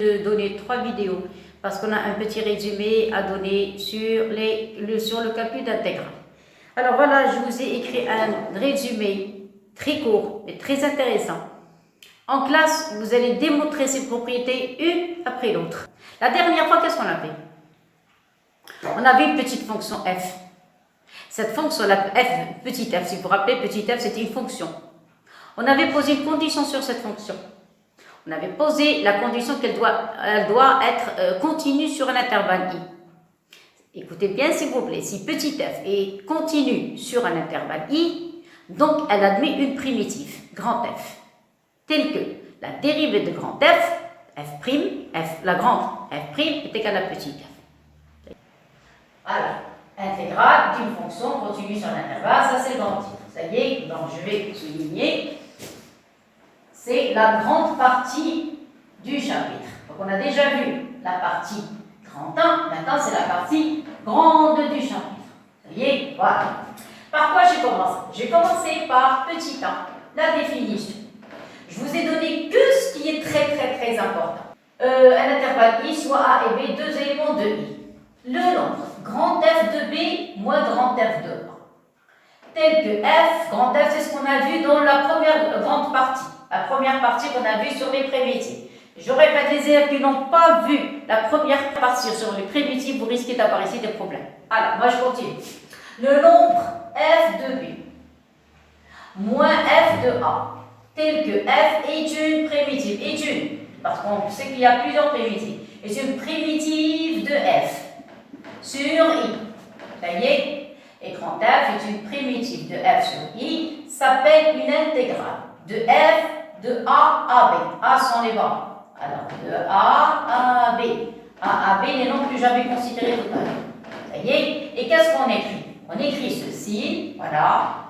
de donner 3 vidéos parce qu'on a un petit résumé à donner sur le calcul d'intégrale. Alors voilà, je vous ai écrit un résumé très court mais très intéressant. En classe, vous allez démontrer ces propriétés une après l'autre. La dernière fois, qu'est-ce qu'on a fait? On avait une petite fonction f. Cette fonction, la f, petit f, si vous vous rappelez, petit f, c'était une fonction. On avait posé une condition sur cette fonction. On avait posé la condition qu'elle doit être continue sur un intervalle i. Écoutez bien s'il vous plaît, si petit f est continu sur un intervalle i, donc elle admet une primitive, grand F, telle que la dérivée de grand F, la grande f' est égale à petit f. Voilà, intégrale d'une fonction continue sur un intervalle, ça c'est le grand titre. Ça y est, donc je vais souligner. C'est la grande partie du chapitre. Donc on a déjà vu la partie grand 1, maintenant c'est la partie grande du chapitre. Ça y est, voilà. Par quoi j'ai commencé? J'ai commencé par petit 1, la définition. Je vous ai donné que ce qui est très important. Un intervalle i, soit a et b, deux éléments de i. Le nombre grand f de b moins grand f de a. Tel que f, grand F, c'est ce qu'on a vu dans la première grande partie. La première partie qu'on a vue sur les primitives. Je répète, les élèves qui n'ont pas vu la première partie sur les primitives, vous risquez d'avoir ici des problèmes. Alors, moi je continue. Le nombre f de b moins f de a, tel que f est une primitive, parce qu'on sait qu'il y a plusieurs primitives, est une primitive de f sur i. Ça y est, et grand f est une primitive de f sur i, s'appelle une intégrale de f de a à b. A sont les bornes. Alors, de a à b. A à b n'est non plus jamais considéré tout à l'heure. Ça y est, et qu'est-ce qu'on écrit? On écrit ceci, voilà,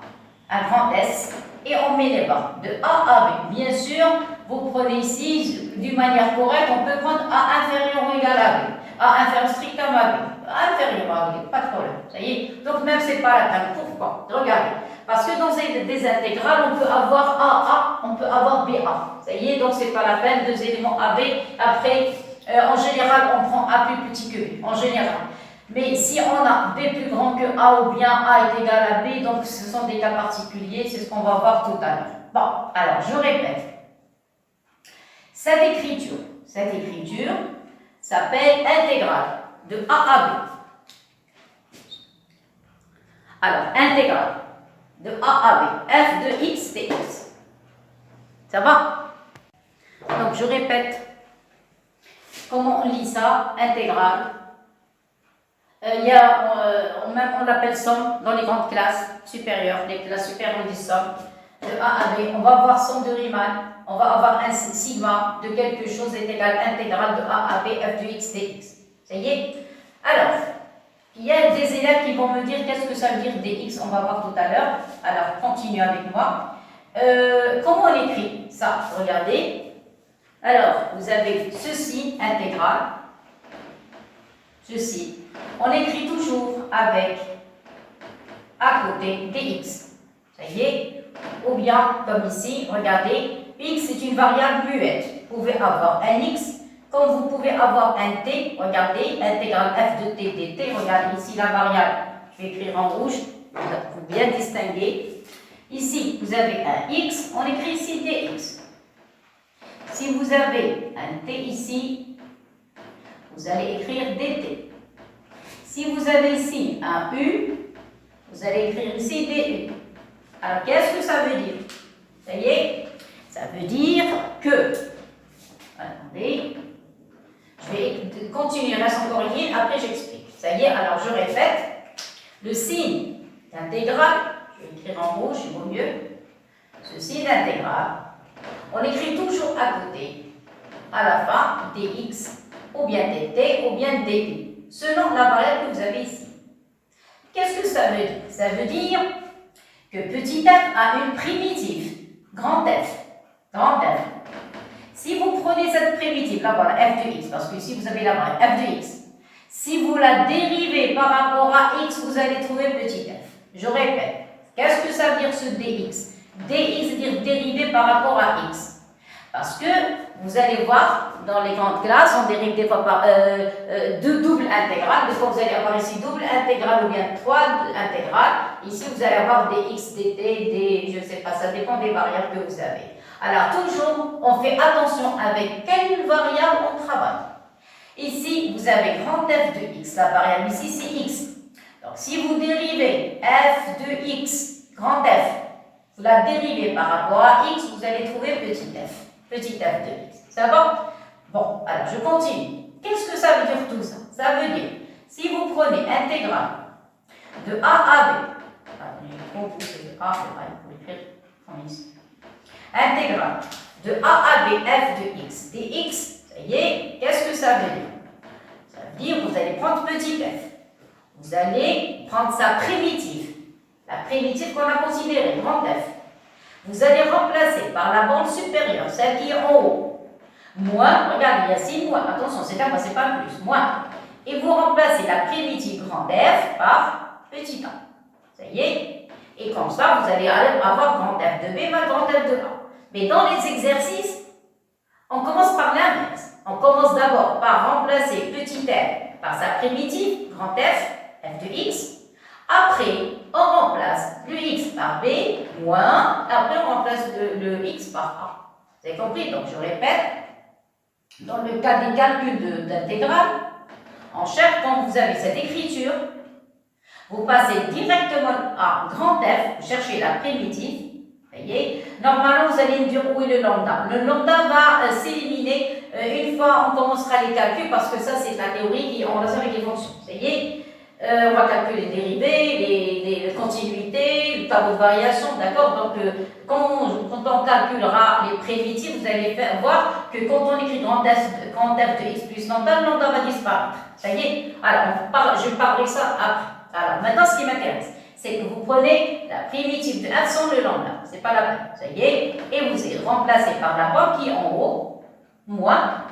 un grand S, et on met les bornes de a à b. Bien sûr, vous prenez ici, d'une manière correcte, on peut prendre a inférieur ou égal à b. A inférieur strictement à b. Inférieur à b, pas de problème. Ça y est, donc même c'est pas la peine. Pourquoi? Regardez. Parce que dans des intégrales, on peut avoir AA, on peut avoir BA. Ça y est, donc c'est pas la peine, deux éléments AB. Après, en général, on prend A plus petit que B, en général. Mais si on a B plus grand que A ou bien A est égal à B, donc ce sont des cas particuliers, c'est ce qu'on va voir tout à l'heure. Bon, alors je répète. Cette écriture s'appelle intégrale de A à B. Alors, intégrale de a à b, f de x dx. Ça va? Donc, je répète comment on lit ça, intégrale. On l'appelle somme dans les grandes classes supérieures. Les classes supérieures, on dit somme de a à b. On va avoir somme de Riemann. On va avoir un sigma de quelque chose est égal à intégrale de a à b, f de x dx. Ça y est? Alors, il y a des élèves qui vont me dire qu'est-ce que ça veut dire dx, on va voir tout à l'heure. Alors, continuez avec moi. Comment on écrit ça? Regardez. Alors, vous avez ceci, intégrale. Ceci. On écrit toujours avec, à côté, dx. Ça y est? Ou bien, comme ici, regardez, x est une variable muette. Vous pouvez avoir un x. Comme vous pouvez avoir un t, regardez, intégrale f de t dt, regardez ici la variable, je vais écrire en rouge, pour bien distinguer. Ici, vous avez un x, on écrit ici dx. Si vous avez un t ici, vous allez écrire dt. Si vous avez ici un u, vous allez écrire ici du. Alors, qu'est-ce que ça veut dire? Ça y est? Ça veut dire que, attendez, je vais continuer, il reste encore une ligne, après j'explique. Ça y est, alors je répète, le signe d'intégrale, je vais écrire en rouge, il vaut mieux, ce signe d'intégrale, on écrit toujours à côté, à la fin, dx, ou bien dt, ou bien du, selon la variable que vous avez ici. Qu'est-ce que ça veut dire? Ça veut dire que petit f a une primitive, grand F, grand F. Si vous prenez cette primitive, là voilà, f de x, parce que ici vous avez la variable f de x, si vous la dérivez par rapport à x, vous allez trouver petit f. Je répète, qu'est-ce que ça veut dire ce dx? Dx veut dire dérivé par rapport à x. Parce que vous allez voir, dans les grandes classes, on dérive des fois par deux doubles intégrales. Des fois, vous allez avoir ici double intégrale ou bien trois intégrales. Ici, vous allez avoir des x, des t, des, je ne sais pas, ça dépend des variables que vous avez. Alors, toujours, on fait attention avec quelle variable on travaille. Ici, vous avez grand f de x. La variable ici, c'est x. Donc, si vous dérivez f de x, grand F, vous la dérivez par rapport à x, vous allez trouver petit f. Petit f de x. Ça va? Bon, alors je continue. Qu'est-ce que ça veut dire tout ça? Ça veut dire, si vous prenez intégrale de a à b, de a, pour écrire comme ici. Intégrale de a à b f de x dx, ça y est, qu'est-ce que ça veut dire? Ça veut dire, vous allez prendre petit f. Vous allez prendre sa primitive. La primitive qu'on a considérée, grand f. Vous allez remplacer par la bande supérieure, celle qui est en haut, moins, regardez, il y a 6 moins, attention, c'est là, moi, c'est pas plus, moins. Et vous remplacez la primitive grand f par petit a. Ça y est. Et comme ça, vous allez avoir grand f de b, grand f de a. Mais dans les exercices, on commence par l'inverse. On commence d'abord par remplacer petit f par sa primitive, grand f, f de x. Après, on remplace le x par b, moins, après on remplace le x par a. Vous avez compris? Donc je répète, dans le cas des calculs d'intégrale, en cherche, quand vous avez cette écriture, vous passez directement à grand F, vous cherchez la primitive, vous voyez? Normalement, vous allez me dire où est le lambda. Le lambda va s'éliminer une fois on commencera les calculs, parce que ça c'est la théorie qui est en relation avec les fonctions. Vous voyez? On va calculer les dérivés, les continuités, le tableau de variation, d'accord? Donc, quand on calculera les primitives, vous allez voir que quand on écrit grand f de x plus lambda, le lambda va disparaître. Ça y est? Alors, je parlerai ça après. Alors, maintenant, ce qui m'intéresse, c'est que vous prenez la primitive de f sans le lambda. C'est pas la peine. Ça y est? Et vous êtes remplacé par la bande qui est en haut, moins,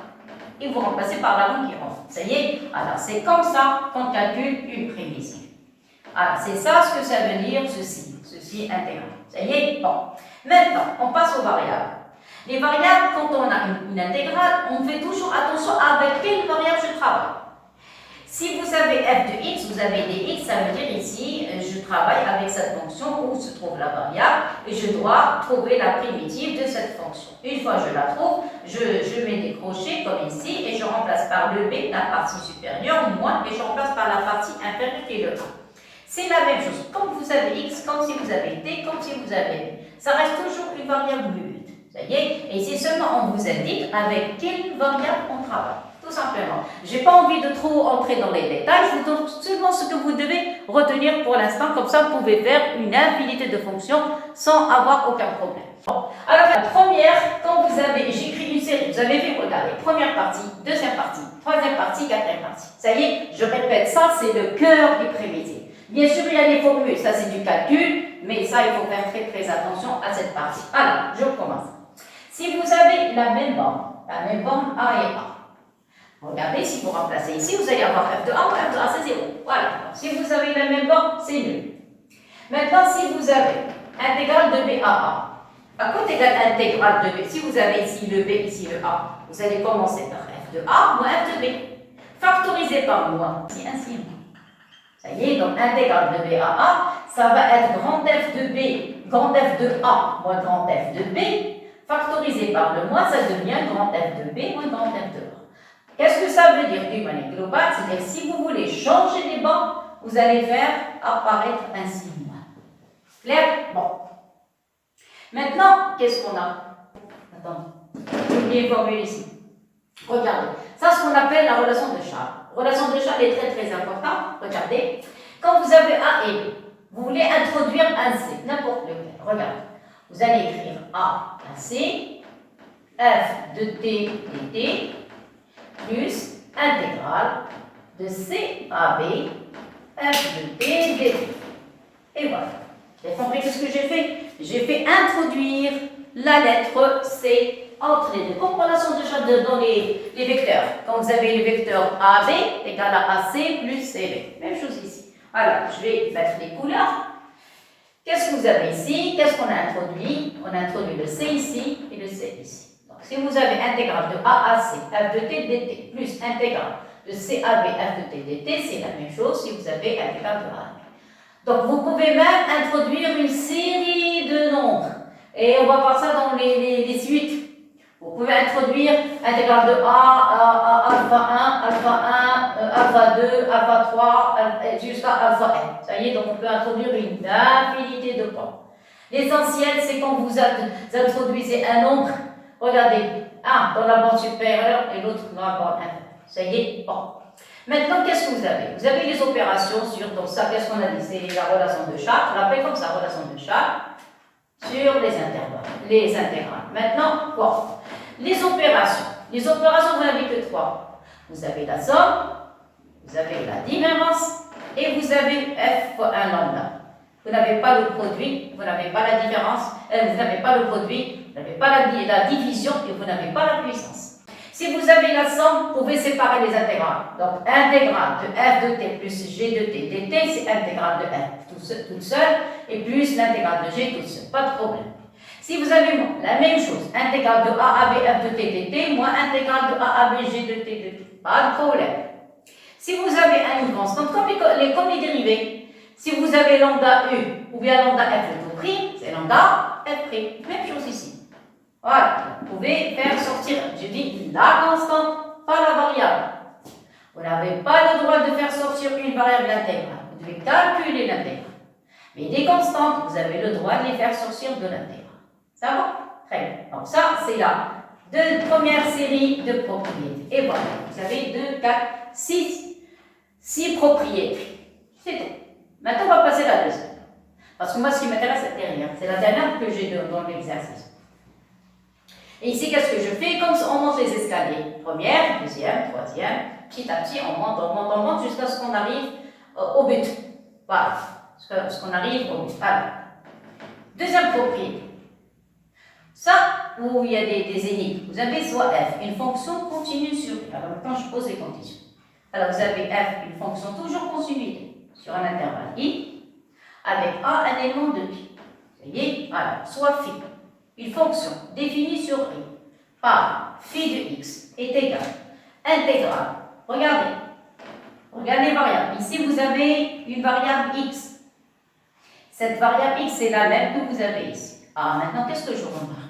et vous remplacez par la bande qui est en haut. Ça y est? Alors, c'est comme ça qu'on calcule une primitive. Alors, c'est ça ce que ça veut dire, ceci intégral. Ça y est? Bon. Maintenant, on passe aux variables. Les variables, quand on a une intégrale, on fait toujours attention avec quelle variable je travaille. Si vous avez f de x, vous avez dx, ça veut dire ici, je travaille avec cette fonction où se trouve la variable et je dois trouver la primitive de cette fonction. Une fois que je la trouve, je mets des crochets comme ici et je remplace par le b, la partie supérieure, moins, et je remplace par la partie inférieure qui est le a. C'est la même chose, comme vous avez x, comme si vous avez t, comme si vous avez b. Ça reste toujours une variable but. Ça y est? Et c'est seulement on vous indique avec quelle variable on travaille. Tout simplement. Je n'ai pas envie de trop entrer dans les détails, je vous donne seulement ce que vous devez retenir pour l'instant, comme ça vous pouvez faire une infinité de fonctions sans avoir aucun problème. Bon. Alors la première, quand vous avez, j'écris une série, vous avez vu, regardez, première partie, deuxième partie, troisième partie, quatrième partie. Ça y est, je répète, ça c'est le cœur des primitives. Bien sûr, il y a les formules, ça c'est du calcul, mais ça il faut faire très attention à cette partie. Alors, je recommence. Si vous avez la même bande A et A, regardez, si vous remplacez ici, vous allez avoir f de a, f de a c'est 0. Voilà. Donc, si vous avez la même bande, c'est nul. Maintenant, si vous avez intégrale de b à côté de l'intégrale de b, si vous avez ici le b, ici le a, vous allez commencer par f de a moins f de b. Factorisé par moins, c'est ainsi. Ça y est, donc intégrale de b à a, ça va être grand f de b, grand f de a moins grand f de b, factorisé par le moins, ça devient grand f de b moins grand f de a. Qu'est-ce que ça veut dire d'une manière globale? C'est-à-dire si vous voulez changer les bancs, vous allez faire apparaître ainsi moins. Clair? Bon. Maintenant, qu'est-ce qu'on a? Attendez, j'ai oublié une formule ici. Regardez, ça c'est ce qu'on appelle la relation de Charles. La relation de Charles est très importante. Regardez, quand vous avez A et B, vous voulez introduire un C, n'importe lequel. Regardez, vous allez écrire A, un C, F de T, dt, plus intégrale de C à B, f de t dt. Et voilà. Vous avez compris ce que j'ai fait? J'ai fait introduire la lettre C entre les deux. Comme relation de Charles dans les vecteurs. Quand vous avez le vecteur AB égale à AC plus CB. Même chose ici. Alors, je vais mettre les couleurs. Qu'est-ce que vous avez ici? Qu'est-ce qu'on a introduit? On a introduit le C ici et le C ici. Donc, si vous avez intégrale de A à C, f de t dt, plus intégrale de C à B, f de t dt, c'est la même chose si vous avez intégrale de A à B. Donc, vous pouvez même introduire une série de nombres. Et on va voir ça dans les suites. Vous pouvez introduire intégrale de A à alpha 1, alpha 1, alpha 2, alpha 3, jusqu'à alpha n. Ça y est, donc on peut introduire une infinité de points. L'essentiel, c'est quand vous introduisez un nombre, regardez, un dans la bande supérieure et l'autre dans la bande inférieure. Ça y est, bon. Maintenant, qu'est-ce que vous avez? Vous avez les opérations sur, donc ça, qu'est-ce qu'on a dit? C'est la relation de Chartres, on l'appelle comme ça, relation de Chartres, sur les intervalles, les intégrales. Maintenant, quoi? Les opérations. Les opérations, vous n'avez que trois. Vous avez la somme, vous avez la différence, et vous avez f fois 1 lambda. Vous n'avez pas le produit, vous n'avez pas la différence, vous n'avez pas le produit, vous n'avez pas la division, et vous n'avez pas la puissance. Si vous avez la somme, vous pouvez séparer les intégrales. Donc, intégrale de f de t plus g de t dt, c'est intégrale de f toute seule, et plus l'intégrale de g toute seule. Pas de problème. Si vous avez la même chose, intégrale de a à b f de t dt, moins intégrale de a à b g de t dt, pas de problème. Si vous avez une constante, comme les dérivés, si vous avez lambda u ou bien lambda f de tout prix, c'est lambda f prime. Même chose ici. Voilà, vous pouvez faire sortir, je dis la constante, pas la variable. Vous n'avez pas le droit de faire sortir une variable intégrale. Vous devez calculer l'intégrale. Mais des constantes, vous avez le droit de les faire sortir de l'intégrale. Ça va? Très bien. Donc ça, c'est la première série de propriétés. Et voilà, vous avez 2, 4, 6 propriétés. C'est tout. Maintenant, on va passer à la deuxième. Parce que moi, ce qui m'intéresse, c'est la dernière. C'est la dernière que j'ai dans l'exercice. Et ici, qu'est-ce que je fais? Comme on monte les escaliers. Première, deuxième, troisième. Petit à petit, on monte jusqu'à ce qu'on arrive au but. Voilà. Jusqu'à ce qu'on arrive au but. Alors, deuxième propriété. Ça, où il y a des énigmes. Vous avez soit f, une fonction continue sur i. Alors maintenant, je pose les conditions. Alors, vous avez f, une fonction toujours continuité sur un intervalle i, avec a, un élément de i. Vous voyez? Alors, soit phi. Une fonction définie sur i par phi de x est égale intégrale. Regardez les variables. Ici, vous avez une variable x. Cette variable x est la même que vous avez ici. Ah, maintenant, qu'est-ce que je remarque?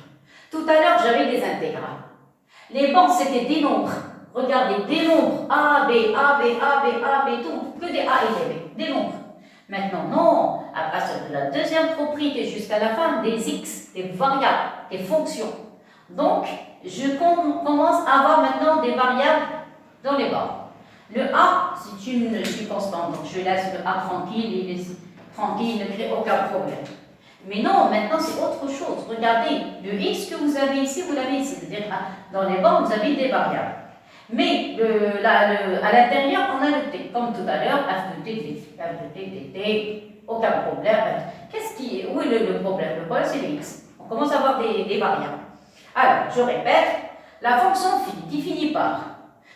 Tout à l'heure, j'avais des intégrales. Les bancs, c'était des nombres. Regardez, des nombres a, b, a, b, a, b, a, b, tout, que des a et des b, des nombres. Maintenant, non, à partir de la deuxième propriété jusqu'à la fin, des x, des variables, des fonctions. Donc, je commence à avoir maintenant des variables dans les bords. Le a, c'est une constante, donc je laisse le a tranquille, il est tranquille, il ne crée aucun problème. Mais non, maintenant c'est autre chose. Regardez, le x que vous avez ici, vous l'avez ici. C'est-à-dire, dans les bords, vous avez des variables. Mais à l'intérieur, on a le t, comme tout à l'heure, f de t dt, aucun problème. Où est le problème? Le problème, c'est le x. On commence à avoir des variables. Alors, je répète, la fonction phi définie par,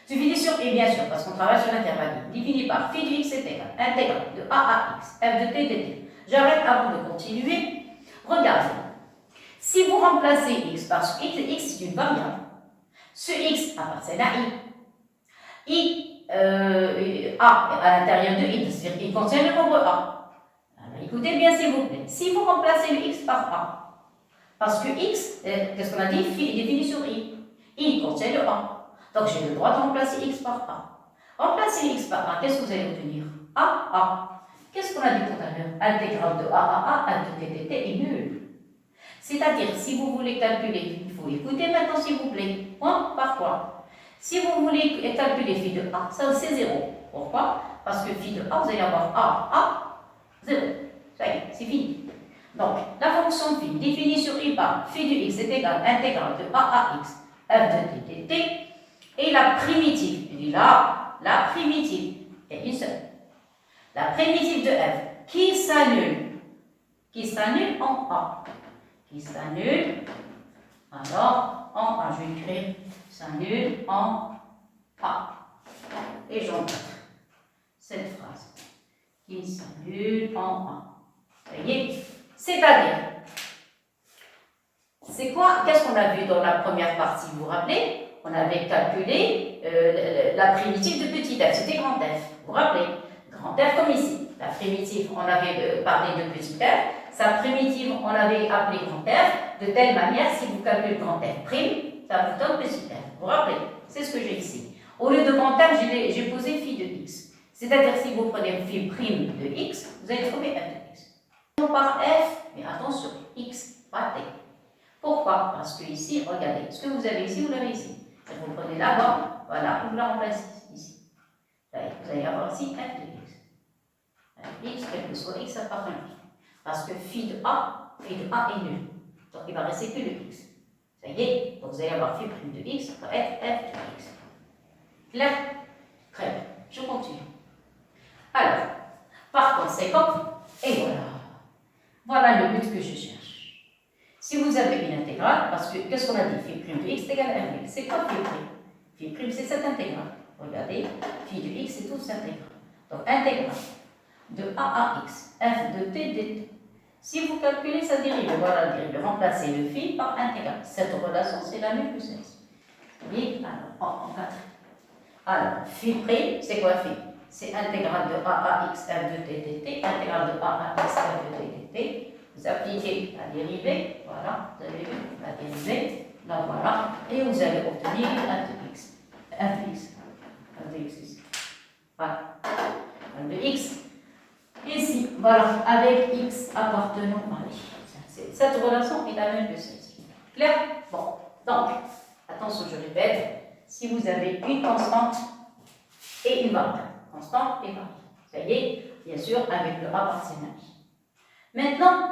définie sur i bien sûr, parce qu'on travaille sur l'intervalle, définie par phi de x est égal, intégrale de a à x, f de t dt. J'arrête avant de continuer. Regardez, si vous remplacez x par ce x c'est une variable, ce x appartient à i, a à l'intérieur de i, c'est-à-dire qu'il contient le nombre a. Alors, écoutez bien s'il vous plaît, si vous remplacez le x par a, parce que x, qu'est-ce qu'on a dit, phi est défini sur i contient le a, donc j'ai le droit de remplacer x par a. Remplacer x par a, qu'est-ce que vous allez obtenir? A. Qu'est-ce qu'on a dit tout à l'heure? Intégrale de a à a, f de t dt est nulle. C'est-à-dire, si vous voulez calculer, il faut écouter maintenant s'il vous plaît, point par point. Si vous voulez calculer phi de a, ça c'est 0. Pourquoi? Parce que phi de a, vous allez avoir a, 0. Ça y est, c'est fini. Donc, la fonction phi définie sur i par phi de x est égale intégrale de a à x, f de t dt, et la primitive, je dis là, la primitive est une seule. La primitive de f qui s'annule en a. Qui s'annule, alors en a, je vais écrire s'annule en a. Et j'entre cette phrase. Qui s'annule en a. Vous voyez? C'est-à-dire, c'est quoi? Qu'est-ce qu'on a vu dans la première partie? Vous vous rappelez? On avait calculé la primitive de petit f, c'était grand F. Vous vous rappelez? Grand F comme ici. La primitive, on avait parlé de petit f. Sa primitive, on avait appelé grand F. De telle manière, si vous calculez grand F prime, ça vous donne petit f. Vous vous rappelez? C'est ce que j'ai ici. Au lieu de grand F, j'ai posé phi de x. C'est-à-dire, si vous prenez phi prime de x, vous allez trouver f de x. Par f, mais attention, x, pas t. Pourquoi? Parce que ici, regardez, ce que vous avez ici, vous l'avez ici. Vous le prenez là-bas, voilà, vous la remplacez ici. Vous allez avoir ici f de x. X, quel que soit x, ça part un parce que phi de a est nul. Donc il va rester que le x. Ça y est, donc vous allez avoir phi prime de x va être f de x. Clair? Très bien, je continue. Alors, par conséquent, et voilà. Voilà le but que je cherche. Si vous avez une intégrale, parce que qu'est-ce qu'on a dit? Phi prime de x est égal à r. C'est quoi phi prime? Phi prime, c'est cette intégrale. Regardez, phi de x, c'est tout cette intégrale. Donc, intégrale de a à x, f de t dt. Si vous calculez sa dérivée, voilà la dérivée, remplacez le phi par intégrale. Cette relation, c'est la même que celle-ci. Oui, alors, en 4. Alors, phi prime, c'est quoi phi? C'est intégrale de a à x, f de t dt, intégrale de a à x, f de t dt. Vous appliquez la dérivée, voilà, vous avez vu la dérivée, là voilà, et vous allez obtenir f de x. F de x. F de x ici. Voilà. F de x. Ici, voilà, avec x appartenant à i. Cette relation est la même que celle-ci. Clair? Bon, donc, attention, je répète, si vous avez une constante et une variable, constante et variable, ça y est, bien sûr, avec le a appartient à i. Maintenant,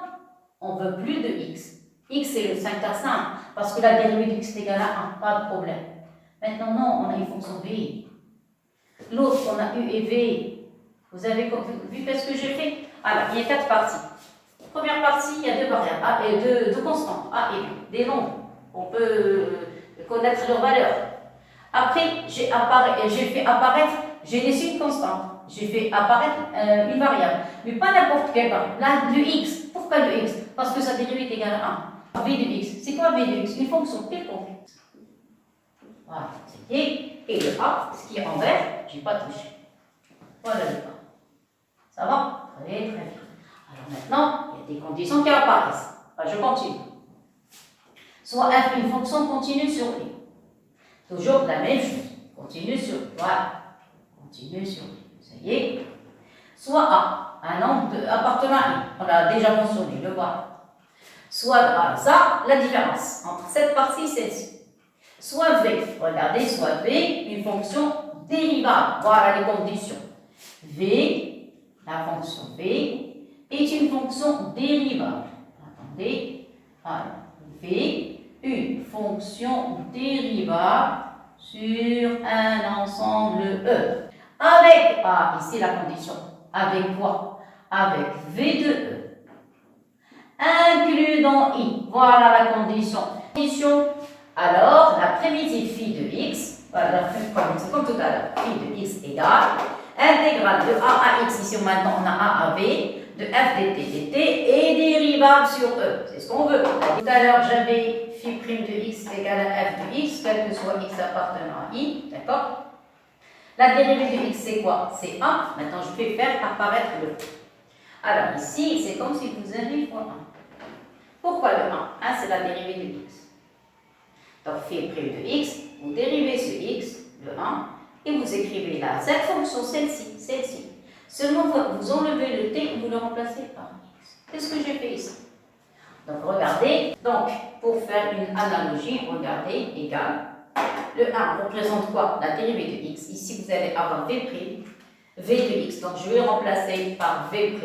on ne veut plus de x. X, c'est le 5 à 5, parce que la dérivée de x est égale à 1, pas de problème. Maintenant, non, on a une fonction v. L'autre, on a u et v. Vous avez vu qu'est-ce que j'ai fait? Alors, il y a 4 parties. Première partie, il y a 2 variables, A et 2 constantes, A et B, des nombres. On peut connaître leurs valeurs. Après, j'ai fait apparaître, j'ai laissé une constante. J'ai fait apparaître une variable. Mais pas n'importe quelle variable. Là, de x. Pourquoi de x? Parce que sa dérivée est égale à 1. V de x. C'est quoi V de x? Une fonction quelconque. Voilà, c'est et le A, ce qui est en vert, je n'ai pas touché. Voilà le A. Ça va? Très très bien. Alors maintenant, il y a des conditions qui apparaissent. Je continue. Soit f une fonction continue sur i. Toujours la même chose. Continue sur i. Voilà. Continue sur i. Ça y est. Soit a, un nombre appartenant à i. On l'a déjà mentionné, le voilà. Soit a, ça, la différence entre cette partie et celle-ci. Soit v, regardez, soit v, une fonction dérivable. Voilà les conditions. V, la fonction v, est une fonction dérivable. Attendez, alors, v, une fonction dérivable sur un ensemble E. Avec A, ici la condition, avec quoi? Avec V de E. Inclus dans I, voilà la condition. Alors, la primitive phi de x, voilà, comme tout à l'heure, phi de x égale intégrale de a à x, ici maintenant on a a à b, de f dt dt et dérivable sur e. C'est ce qu'on veut. Tout à l'heure, j'avais phi prime de x égale à f de x, quel que soit x appartenant à i, d'accord? La dérivée de x, c'est quoi? C'est 1. Maintenant, je vais faire apparaître le. Alors, ici, c'est comme si vous aviez fois 1. Pourquoi le 1? 1, c'est la dérivée de x. Donc, phi prime de x, vous dérivez ce x, le 1, et vous écrivez là cette fonction, celle-ci, celle-ci. Seulement, vous enlevez le t et vous le remplacez par x. Qu'est-ce que j'ai fait ici? Donc, regardez. Donc, pour faire une analogie, regardez, égal. Le 1 représente quoi? La dérivée de x. Ici, vous allez avoir v', v de x. Donc, je vais remplacer par v',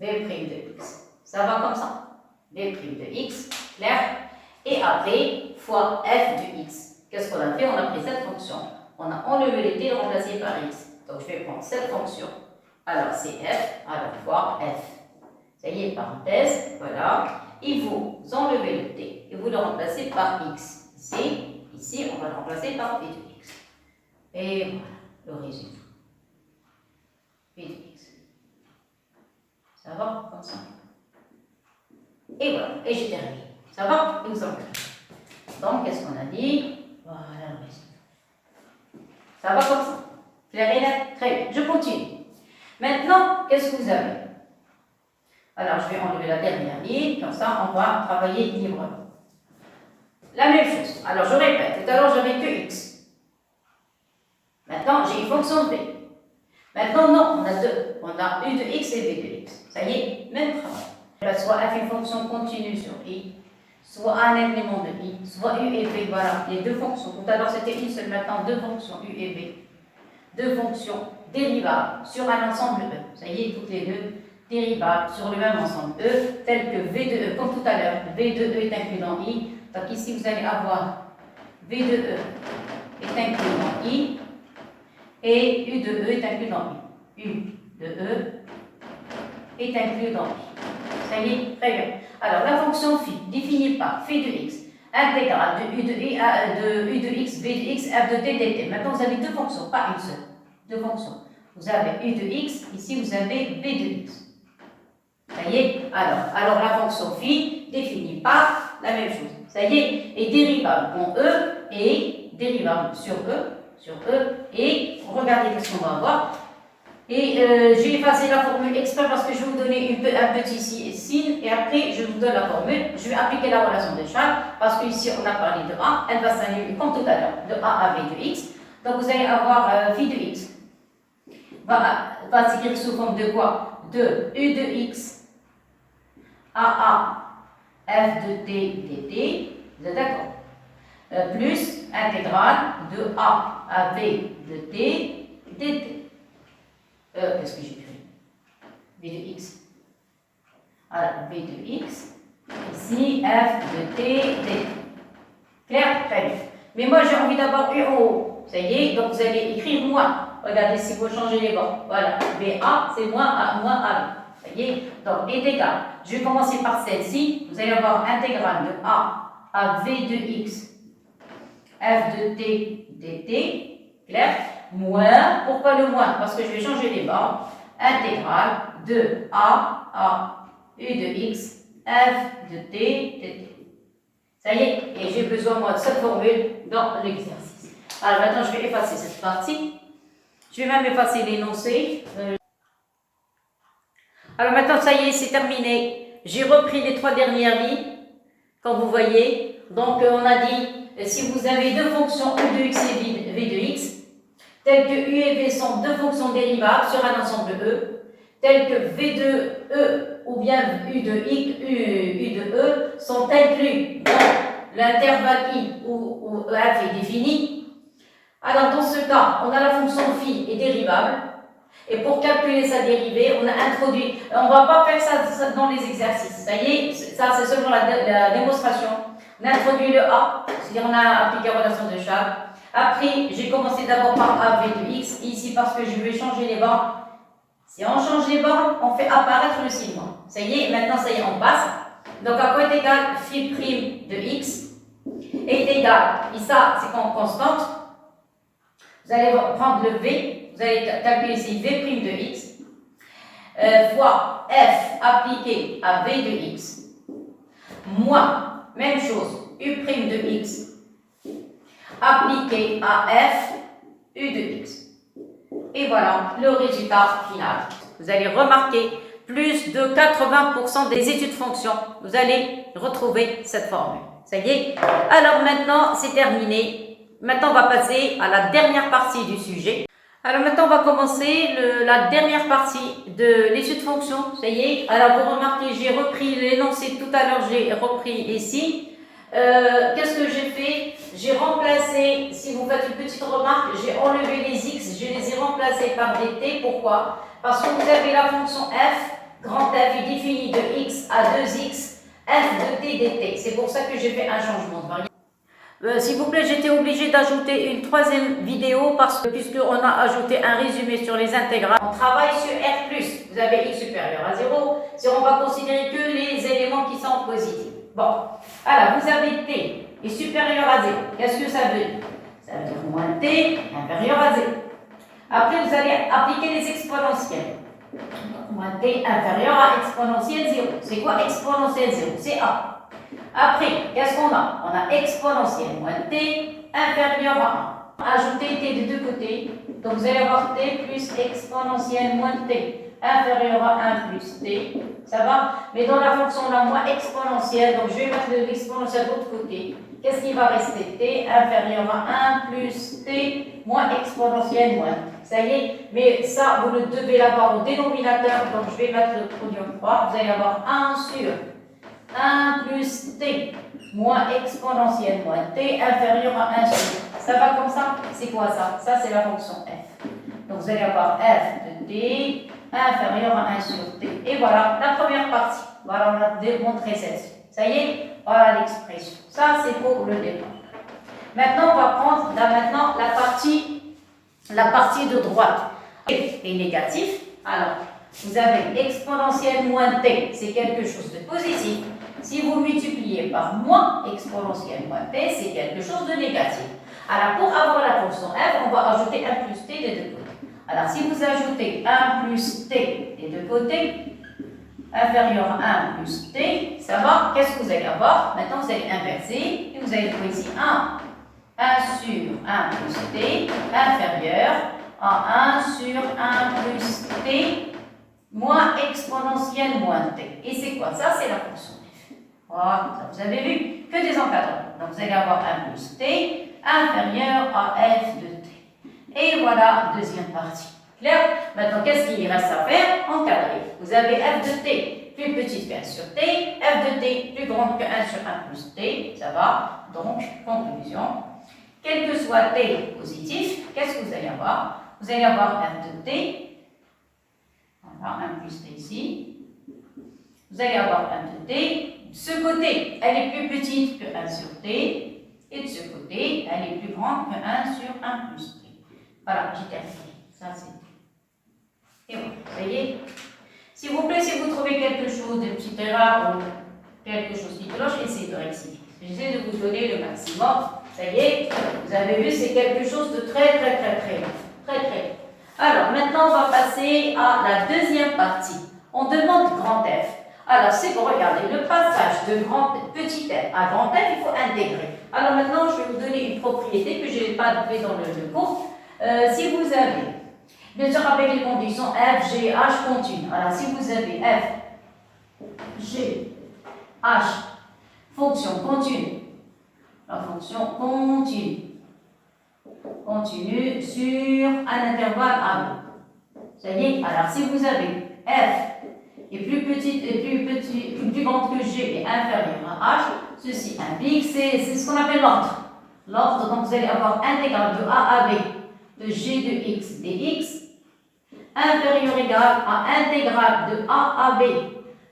v' de x. Ça va comme ça? V' de x, clair? Et après, fois f de x. Qu'est-ce qu'on a fait? On a pris cette fonction. On a enlevé le t et remplacé par x. Donc, je vais prendre cette fonction. Alors, c'est f, alors fois f. Ça y est, parenthèse, voilà. Et vous enlevez le t et vous le remplacez par x. Ici, on va le remplacer par v de x. Et voilà le résultat. V de x. Ça va comme ça? Et voilà, et j'ai terminé. Ça va? Exemple. Donc, qu'est-ce qu'on a dit? Voilà le résultat. Ça va comme ça? Clair et net? Très bien. Je continue. Maintenant, qu'est-ce que vous avez? Alors, je vais enlever la dernière ligne, comme ça, on va travailler librement. La même chose. Alors, je répète, tout à l'heure, j'avais que x. Maintenant, j'ai une fonction de v. Maintenant, non, on a deux. On a u de x et v de x. Ça y est, même travail. Soit f une fonction continue sur i, soit un élément de i, soit u et v. Voilà, les deux fonctions. Tout à l'heure, c'était une seule, maintenant, deux fonctions u et v. Deux fonctions dérivables sur un ensemble E. Ça y est, toutes les deux dérivables sur le même ensemble E, tel que V de E, comme tout à l'heure. V de E est inclus dans I. Donc ici, vous allez avoir V de E est inclus dans I et U de E est inclus dans I. U de E est inclus dans I. Ça y est, très bien. Alors, la fonction phi définie par phi de x intégrale de u de i de u de x, v de x, f de t dt. Maintenant, vous avez deux fonctions, pas une seule. Deux fonctions. Vous avez u de x, ici vous avez v de x. Ça y est. Alors la fonction phi définie par la même chose. Ça y est dérivable en e et dérivable sur e et regardez qu'est-ce qu'on va avoir. Et j'ai effacé la formule exprès parce que je vais vous donner un petit signe et après je vous donne la formule. Je vais appliquer la relation de Charles parce qu'ici on a parlé de A, elle va s'annuler comme tout à l'heure, de A à V de x. Donc vous allez avoir phi de x. Va s'écrire sous forme de quoi? De u de x à f de t dt. Vous êtes d'accord? Plus intégrale de a à v de t dt. Qu'est-ce que j'écris? V de x. Alors, V de x. Ici, f de t dt. Clair? Très bien. Mais moi, j'ai envie d'avoir U en haut. Ça y est, donc vous allez écrire moins. Regardez si vous changez les bords. Voilà. VA, c'est moins A. Ça y est, donc est égal. Je vais commencer par celle-ci. Vous allez avoir intégrale de A à V de x. F de t dt. Clair? Moins, pourquoi le moins? Parce que je vais changer les bords. Intégrale de A à U de x, F de t dt. Ça y est, et j'ai besoin moi de cette formule dans l'exercice. Alors maintenant, je vais effacer cette partie. Je vais même effacer l'énoncé. Alors maintenant, ça y est, c'est terminé. J'ai repris les trois dernières lignes, comme vous voyez. Donc, on a dit, si vous avez deux fonctions U de x et V de x, telles que U et V sont deux fonctions dérivables sur un ensemble E, telles que V de E ou bien U de E sont inclus dans l'intervalle I où F est défini. Alors dans ce cas, on a la fonction phi est dérivable. Et pour calculer sa dérivée, on a introduit, on ne va pas faire ça dans les exercices. Ça y est, ça c'est seulement la démonstration. On a introduit le A, c'est-à-dire on a appliqué la relation de Charles. Après, j'ai commencé d'abord par A, V de x, ici parce que je vais changer les bornes. Si on change les bornes, on fait apparaître le signe moins. Ça y est, maintenant ça y est, on passe. Donc à quoi est égal phi prime de x est égal, et ça c'est constante. Vous allez prendre le V, vous allez calculer ici V prime de x, fois f appliqué à V de x, moins, même chose, U prime de x appliqué à f U de x. Et voilà le résultat final. Vous allez remarquer plus de 80% des études fonctions. Vous allez retrouver cette formule. Ça y est. Alors maintenant, c'est terminé. Maintenant, on va passer à la dernière partie du sujet. Alors maintenant, on va commencer la dernière partie de l'étude fonction. Ça y est. Alors vous remarquez, j'ai repris l'énoncé tout à l'heure, j'ai repris ici. Qu'est-ce que j'ai fait? J'ai remplacé, si vous faites une petite remarque, j'ai enlevé les x, je les ai remplacés par des t. Pourquoi? Parce que vous avez la fonction f, grand F est définie de x à 2x, f de t dt. C'est pour ça que j'ai fait un changement de variable. S'il vous plaît, j'étais obligée d'ajouter une troisième vidéo parce que puisqu'on a ajouté un résumé sur les intégrales, on travaille sur R+. Vous avez x supérieur à 0, si on va considérer que les éléments qui sont positifs. Bon, alors vous avez t est supérieur à 0. Qu'est-ce que ça veut dire? Ça veut dire moins t inférieur à 0. Après, vous allez appliquer les exponentielles. Moins t inférieur à exponentielle 0. C'est quoi exponentielle 0? C'est a. Après, qu'est-ce qu'on a? On a exponentielle moins t inférieur à 1. Ajoutez t des deux côtés. Donc vous allez avoir t plus exponentielle moins t inférieur à 1 plus t. Ça va? Mais dans la fonction on a moins exponentielle. Donc je vais mettre l'exponentielle de l'autre côté. Qu'est-ce qui va rester? T inférieur à 1 plus t moins exponentielle moins. Ça y est? Mais ça, vous le devez l'avoir au dénominateur. Donc je vais mettre le produit en croix. Vous allez avoir 1 sur 1 plus t moins exponentielle moins t inférieur à 1 sur. Ça va comme ça? C'est quoi ça? Ça, c'est la fonction f. Donc vous allez avoir f de t inférieur à 1 sur t. Et voilà la première partie. Voilà, on a démontré celle-ci. Ça y est? Voilà l'expression. Ça, c'est pour le départ. Maintenant, on va prendre la partie de droite. F est négatif. Alors, vous avez exponentielle moins t, c'est quelque chose de positif. Si vous multipliez par moins exponentielle moins t, c'est quelque chose de négatif. Alors, pour avoir la fonction f, on va ajouter 1 plus t des deux côtés. Alors, si vous ajoutez 1 plus t des deux côtés, inférieur à 1 plus t, ça va? Qu'est-ce que vous allez avoir? Maintenant, vous allez inverser et vous allez trouver ici 1 sur 1 plus t inférieur à 1 sur 1 plus t moins exponentielle moins t. Et c'est quoi? Ça, c'est la fonction f. Voilà, vous avez vu que des encadrements. Donc, vous allez avoir 1 plus t inférieur à f de t. Et voilà, deuxième partie. Clair? Maintenant, qu'est-ce qu'il reste à faire? Encadrer. Vous avez f de t plus petite que 1 sur t, f de t plus grande que 1 sur 1 plus t. Ça va? Donc, conclusion. Quel que soit t positif, qu'est-ce que vous allez avoir? Vous allez avoir f de t. Voilà, 1 plus t ici. Vous allez avoir f de t. De ce côté, elle est plus petite que 1 sur t. Et de ce côté, elle est plus grande que 1 sur 1 plus t. Voilà, j'ai terminé. Ça, c'est tout. Et voilà, vous voyez. S'il vous plaît, si vous trouvez quelque chose, de petite erreur ou quelque chose qui cloche, essayez de rectifier. J'essaie de vous donner le maximum. Ça y est, vous avez vu, c'est quelque chose de très long. Alors, maintenant, on va passer à la deuxième partie. On demande grand F. Alors, c'est pour regarder le passage de petit f à grand F, il faut intégrer. Alors maintenant, je vais vous donner une propriété que je n'ai pas fait dans le cours. Si vous avez, bien sûr avec les conditions f, g, h continue. Alors si vous avez f, g, h, fonction continue, la fonction continue sur un intervalle A B. Ça y est, alors si vous avez f est plus petite et plus grande que g et inférieure à h, ceci implique, c'est ce qu'on appelle l'ordre. L'ordre, donc vous allez avoir intégrale de a à b de g de x dx inférieur égal à intégrale de a à b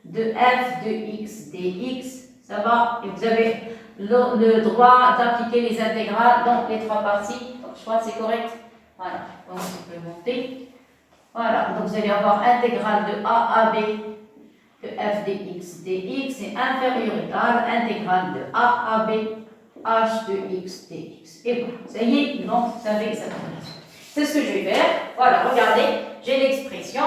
de f de x dx. Ça va? Et vous avez le droit d'appliquer les intégrales dans les trois parties. Donc, je crois que c'est correct. Voilà, donc on peut monter. Voilà, donc vous allez avoir intégrale de a à b de f de x dx est inférieur égal à intégrale de a à b h de x dx. Et voilà, ça y est, donc vous savez cette relation. C'est ce que je vais faire. Voilà, regardez, j'ai l'expression.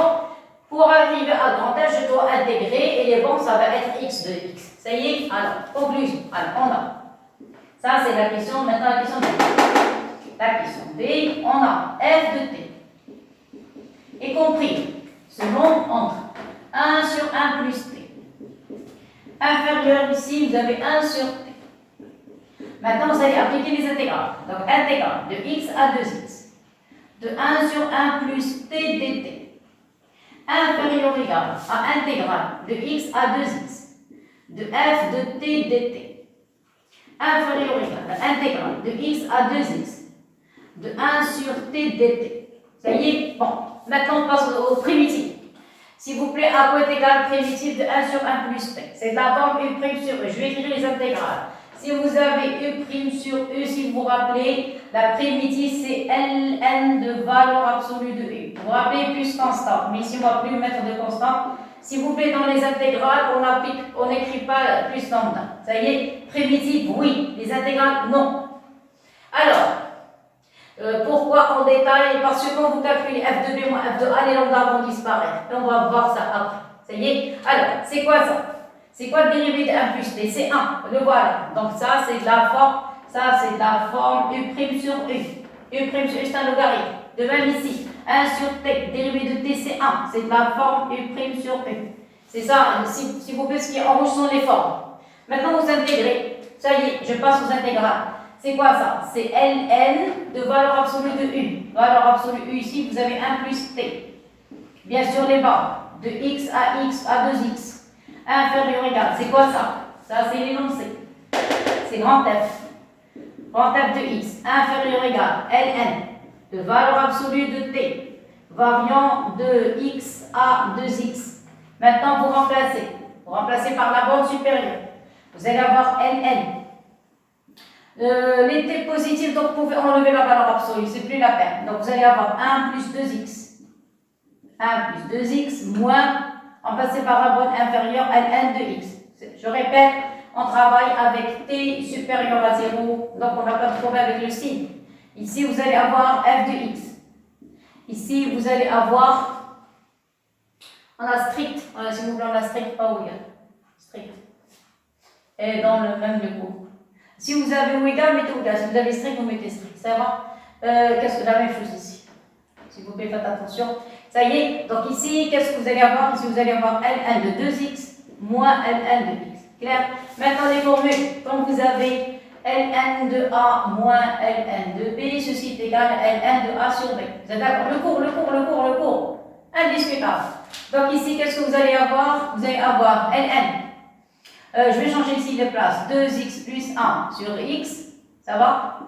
Pour arriver à grand F, je dois intégrer et les bancs, ça va être x de x. Ça y est, alors, conclusion. Alors, on a. Ça, c'est la question. Maintenant, la question B. La question B, on a f de t. Y compris ce nombre entre 1 sur 1 plus t. Inférieur ici, vous avez 1 sur t. Maintenant, vous allez appliquer les intégrales. Donc, intégrale de x à 2x. De 1 sur 1 plus t dt. Inférieur égal à intégrale de x à 2x. De f de t dt. Inférieur égal à intégrale de x à 2x. De 1 sur t dt. Ça y est? Bon, maintenant on passe aux primitives. S'il vous plaît, à quoi est égal primitive de 1 sur 1 plus t? C'est la forme u' sur e. Je vais écrire les intégrales. Si vous avez u' sur e, si vous vous rappelez, la primitive c'est ln de valeur absolue de u. Vous vous rappelez plus constante, mais ici on ne va plus mettre de constante. S'il vous plaît, dans les intégrales, on n'écrit pas plus lambda. Ça y est, primitive, oui. Les intégrales, non. Alors, pourquoi en détail? Parce que quand vous calculez f de b moins f de a, les lambda vont disparaître. Et on va voir ça après. Ça y est? Alors, c'est quoi ça? C'est quoi le dérivé de 1 plus t? C'est 1, le voilà. Donc ça, c'est de la forme U' sur U. U' sur U, c'est un logarithme. De même ici, 1 sur t, dérivé de t, c'est 1. C'est de la forme U' sur U. C'est ça, s'il vous plaît, ce qui est en rouge sont les formes. Maintenant, vous intégrez. Ça y est, je passe aux intégrales. C'est quoi ça? C'est ln de valeur absolue de U. Valeur absolue U ici, vous avez 1 plus t. Bien sûr, les bas. De x à 2x. Inférieur ou égal. C'est quoi ça? Ça, c'est l'énoncé. C'est grand F. Grand F de x. Inférieur ou égal. ln de valeur absolue de t. Variant de x à 2x. Maintenant, vous remplacez. Vous remplacez par la bande supérieure. Vous allez avoir ln. Les t positifs, donc vous pouvez enlever la valeur absolue, c'est plus la peine. Donc vous allez avoir 1 plus 2x. 1 plus 2x moins, remplacé par la bande inférieure ln de x. Je répète, on travaille avec t supérieur à 0, donc on n'a pas de problème avec le signe. Ici, vous allez avoir f de x. Ici, vous allez avoir, on a strict, s'il vous plaît, on a strict, pas oui, strict. Et dans le même le cours. Si vous avez ou égal, mettez ou égal. Si vous avez strict, vous mettez strict. Ça va? Qu'est-ce que la même chose ici? S'il vous plaît, faites attention. Ça y est. Donc ici, qu'est-ce que vous allez avoir? Ici, vous allez avoir ln de 2x moins ln de x. Clair? Maintenant, les formules. Quand vous avez ln de a moins ln de b, ceci est égal à ln de a sur b. Vous êtes d'accord? Le cours. Indiscutable. Donc ici, qu'est-ce que vous allez avoir? Vous allez avoir ln. Je vais changer ici les places. 2x plus 1 sur x, ça va?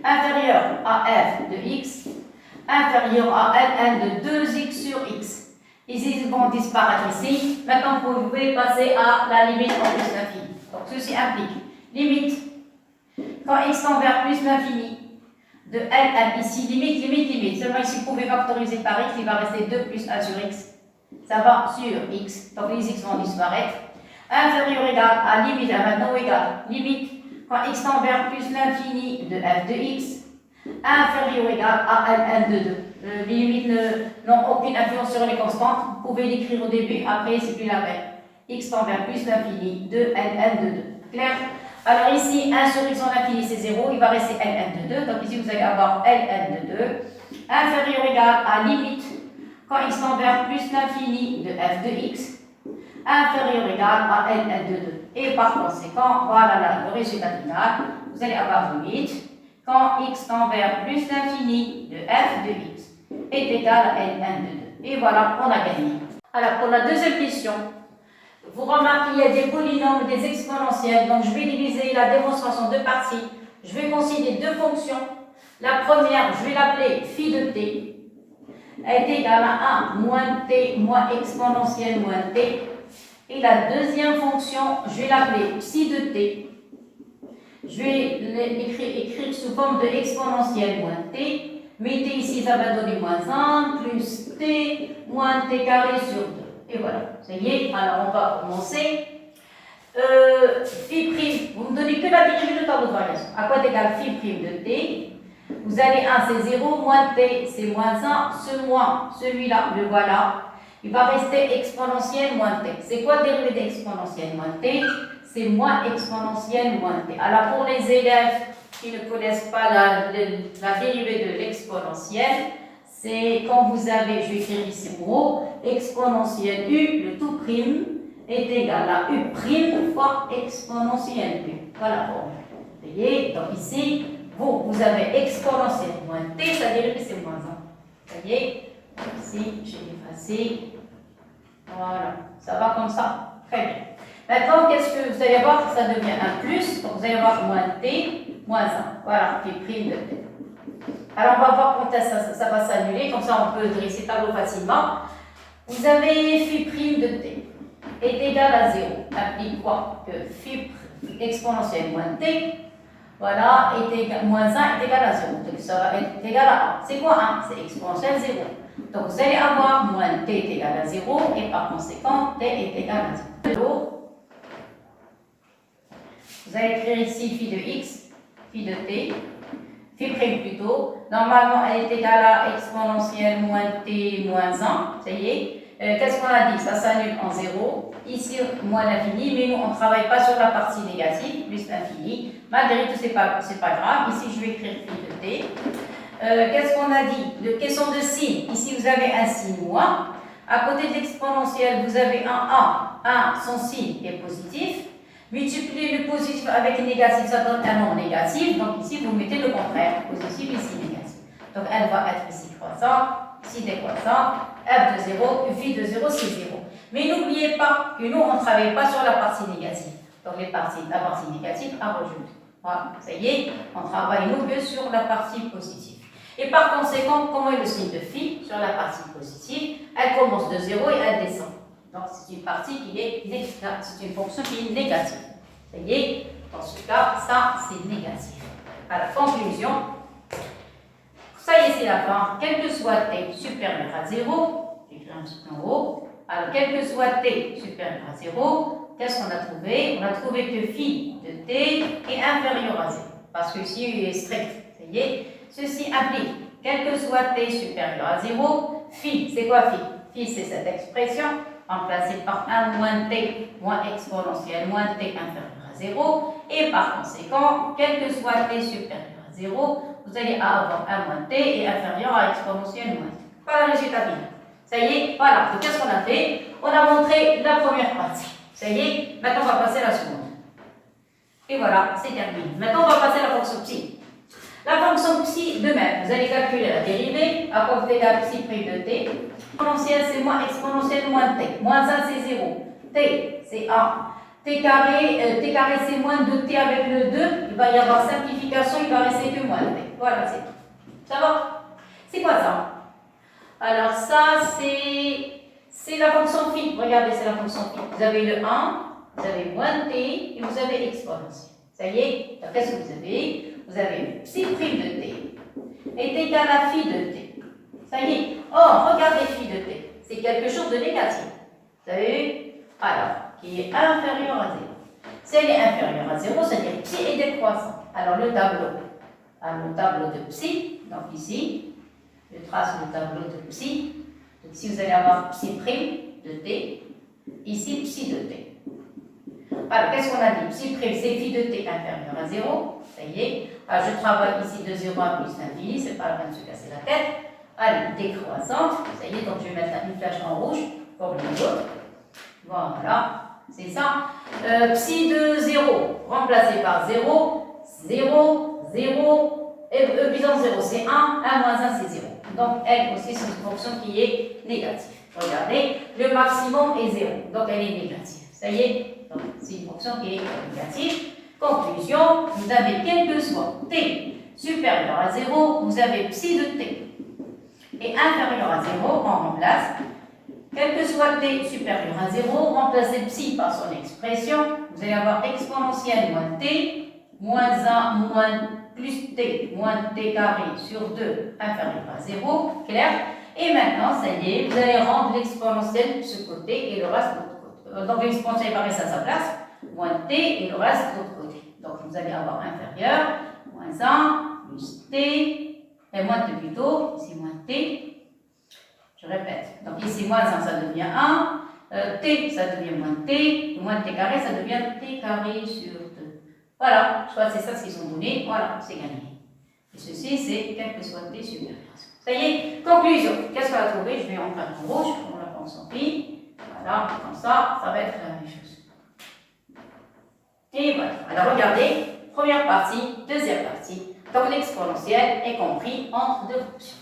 Inférieur à f de x, inférieur à ln de 2x sur x. Ici, ils vont disparaître ici. Maintenant, vous pouvez passer à la limite en plus l'infini. Donc, ceci implique limite, quand x tend vers plus l'infini, de ln ici, limite. Seulement ici, vous pouvez factoriser par x, il va rester 2 plus 1 sur x. Ça va sur x. Donc, les x vont disparaître. Inférieur ou égal à limite, maintenant ou égal, limite, quand x tend vers plus l'infini de f de x, inférieur ou égal à ln de 2. Les limites n'ont aucune influence sur les constantes, vous pouvez l'écrire au début, après c'est plus la peine. X tend vers plus l'infini de ln de 2. Clair? Alors ici, 1 sur x en infini c'est 0, il va rester ln de 2, donc ici vous allez avoir ln de 2, inférieur ou égal à limite, quand x tend vers plus l'infini de f de x, inférieur ou égal à ln de 2. Et par conséquent, voilà le résultat final. Vous allez avoir limite quand x tend vers plus l'infini de f de x est égal à ln de 2. Et voilà, on a gagné. Alors, pour la deuxième question, vous remarquez qu'il y a des polynômes, des exponentielles. Donc, je vais diviser la démonstration en deux parties. Je vais considérer deux fonctions. La première, je vais l'appeler phi de t. Elle est égale à 1 moins t moins exponentielle moins t. Et la deuxième fonction, je vais l'appeler psi de t. Je vais l'écrire sous forme de exponentielle moins t. Mettez ici, ça va donner moins 1 plus t moins t carré sur 2. Et voilà, ça y est. Alors, on va commencer. Phi prime, vous me donnez que la dérivée de tableau de variation. À quoi est égal phi prime de t? Vous avez 1, c'est 0, moins t, c'est moins 1. Ce moins, celui-là, le voilà. Il va rester exponentielle moins t. C'est quoi dérivé d'exponentielle moins t? C'est moins exponentielle moins t. Alors pour les élèves qui ne connaissent pas la dérivée de l'exponentielle, c'est quand vous avez, je vais écrire ici en gros, exponentielle u, le tout prime, est égal à u prime fois exponentielle u. Voilà, bon. Vous voyez, donc ici, vous avez exponentielle moins t, sa dérivée c'est moins 1. Vous voyez, ici, je vais effacer. Voilà, ça va comme ça. Très bien. Maintenant, qu'est-ce que vous allez voir? Ça devient un plus, donc vous allez avoir moins t, moins 1. Voilà, phi prime de t. Alors, on va voir quand ça va s'annuler, comme ça on peut dresser le tableau facilement. Vous avez phi prime de t est égal à 0. Implique quoi? Que phi exponentielle moins t, voilà, moins 1 est égal à 0. Donc ça va être égal à 1. C'est quoi 1? C'est exponentielle 0. Donc vous allez avoir moins t est égal à 0 et par conséquent t est égal à 0. Vous allez écrire ici phi de x, phi de t, phi prime plutôt. Normalement elle est égale à exponentielle moins t moins 1, ça y est. qu'est-ce qu'on a dit? Ça s'annule en 0. Ici, moins l'infini, mais nous, on ne travaille pas sur la partie négative, plus l'infini. Malgré tout, ce n'est pas grave. Ici, je vais écrire phi de t. Qu'est-ce qu'on a dit? De question de signe. Ici, vous avez un signe moins. À côté de l'exponentielle, vous avez un A. 1, son signe est positif. Multipliez le positif avec le négatif, ça donne un nombre négatif. Donc ici, vous mettez le contraire. Positif, ici négatif. Donc elle va être ici croissante, ici décroissante. F de 0, phi de 0, c'est 0. Mais n'oubliez pas que nous, on ne travaille pas sur la partie négative. Donc la partie négative à rajouter. Voilà, ça y est, on travaille nous que sur la partie positive. Et par conséquent, comment est le signe de phi sur la partie positive? Elle commence de 0 et elle descend. Donc c'est une partie qui est négative, c'est une fonction qui est négative. Ça y est, dans ce cas, ça c'est négatif. À la conclusion, ça y est, c'est la fin. Quel que soit t supérieur à 0, j'écris un petit peu en haut. Alors, quel que soit t supérieur à 0, qu'est-ce qu'on a trouvé? On a trouvé que phi de t est inférieur à 0. Parce que ici, il est strict. Ça y est. Ceci implique, quel que soit t supérieur à 0, phi, c'est quoi phi? Phi, c'est cette expression remplacée par 1 moins t moins exponentielle moins t inférieur à 0. Et par conséquent, quel que soit t supérieur à 0, vous allez avoir 1 moins t et inférieur à exponentielle moins t. Voilà le résultat final. Ça y est, voilà. Donc, qu'est-ce qu'on a fait? On a montré la première partie. Ça y est, maintenant on va passer à la seconde. Et voilà, c'est terminé. Maintenant, on va passer à la fonction psi. La fonction psi, de même, vous allez calculer la dérivée à cause d'égal psi prime de t. Exponentielle, c'est moins exponentielle moins t. Moins 1, c'est 0. T, c'est 1. T carré, c'est moins 2t avec le 2. Il va y avoir simplification, il va rester que moins t. Voilà, c'est tout. Ça va? C'est quoi ça? Alors, ça, c'est la fonction phi. Regardez, c'est la fonction phi. Vous avez le 1, vous avez moins t et vous avez exponentielle. Ça y est? Alors, qu'est-ce que vous avez? Vous avez psi prime de t est égal à phi de t. Ça y est. Or, regardez phi de t. C'est quelque chose de négatif. Vous avez vu? Alors, qui est inférieur à 0. Si elle est inférieure à 0, c'est-à-dire psi est décroissant. Alors, le tableau de psi, donc ici, je trace le tableau de psi. Donc, ici, vous allez avoir psi prime de t. Ici, psi de t. Alors, qu'est-ce qu'on a dit? Psi prime, c'est phi de t inférieur à 0. Ça y est. Alors, je travaille ici de 0 à plus l'infini. C'est pas la peine de se casser la tête. Allez, décroissante. Ça y est, donc je vais mettre une flèche en rouge pour les autres. Voilà. C'est ça. Psi de 0, remplacé par 0, 0, 0, et puissance 0, c'est 1, 1 moins 1, c'est 0. Donc, elle aussi, c'est une fonction qui est négative. Regardez, le maximum est 0, donc elle est négative. Ça y est, donc c'est une fonction qui est négative. Conclusion, vous avez quel que soit t supérieur à 0, vous avez psi de t. Et inférieur à 0, on remplace. Quel que soit t supérieur à 0, remplacez psi par son expression. Vous allez avoir exponentielle moins t, moins 1 moins plus t, moins t carré sur 2 inférieur à 0. Clair? Et maintenant, ça y est, vous allez rendre l'exponentielle de ce côté et le reste de l'autre côté. Donc l'exponentielle va rester à sa place, moins t et le reste de l'autre côté. Donc vous allez avoir inférieur, moins 1, plus t, et moins t plutôt, ici moins t. Je répète, donc ici moins 1 ça devient 1, t ça devient moins t, moins t carré ça devient t carré sur 2. Voilà, je crois que c'est ça ce qu'ils ont donné, voilà, c'est gagné. Et ceci c'est quel que soit t supérieur. Ça y est, conclusion, qu'est-ce qu'on a trouvé? Je vais en faire en rouge pour la fonction phi, voilà, comme ça va être la même chose. Et voilà, alors regardez, première partie, deuxième partie, donc l'exponentielle est compris en deux fonctions.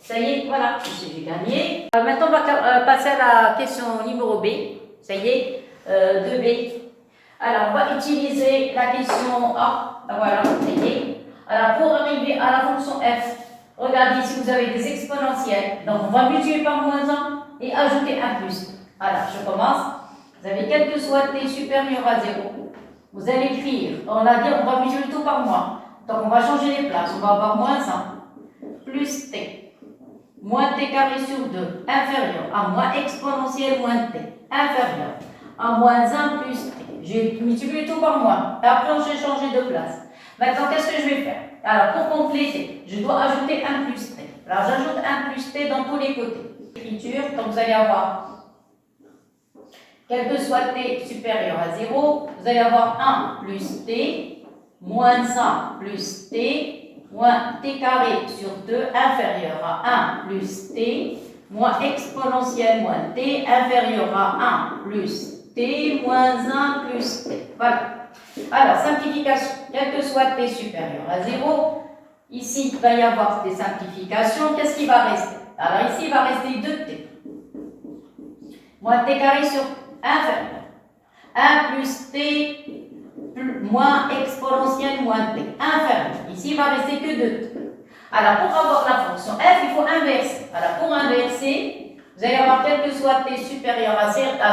Ça y est, voilà, j'ai gagné. Maintenant, on va passer à la question numéro B. Ça y est, 2B. Alors, on va utiliser la question A. Voilà, ça y est. Alors, pour arriver à la fonction f, regardez ici, vous avez des exponentielles. Donc, on va multiplier par moins 1 et ajouter un plus. Alors, je commence. Vous avez quel que soit t supérieur à 0. Vous allez écrire, on va dire, on va multiplier tout par moins. Donc, on va changer les places. On va avoir moins 1 plus t. Moins t carré sur 2, inférieur à moins exponentielle moins t, inférieur à moins 1 plus t. J'ai multiplié tout par moins. Après, j'ai changé de place. Maintenant, qu'est-ce que je vais faire? Alors, pour compléter, je dois ajouter 1 plus t. Alors j'ajoute 1 plus t dans tous les côtés. Écriture, donc vous allez avoir, quel que soit t supérieur à 0, vous allez avoir 1 plus t, moins 1 plus t, moins t carré sur 2 inférieur à 1 plus t, moins exponentielle moins t inférieur à 1 plus t, moins 1 plus t. Voilà. Alors, simplification, quel que soit t supérieur à 0, ici, il va y avoir des simplifications. Qu'est-ce qui va rester? Alors, ici, il va rester 2t. Moins t carré sur inférieur. 1 plus t moins exponentielle moins t inférieur. Ici, il va rester que 2t. Alors, pour avoir la fonction f, il faut inverser. Alors, pour inverser, vous allez avoir quel que soit t supérieur à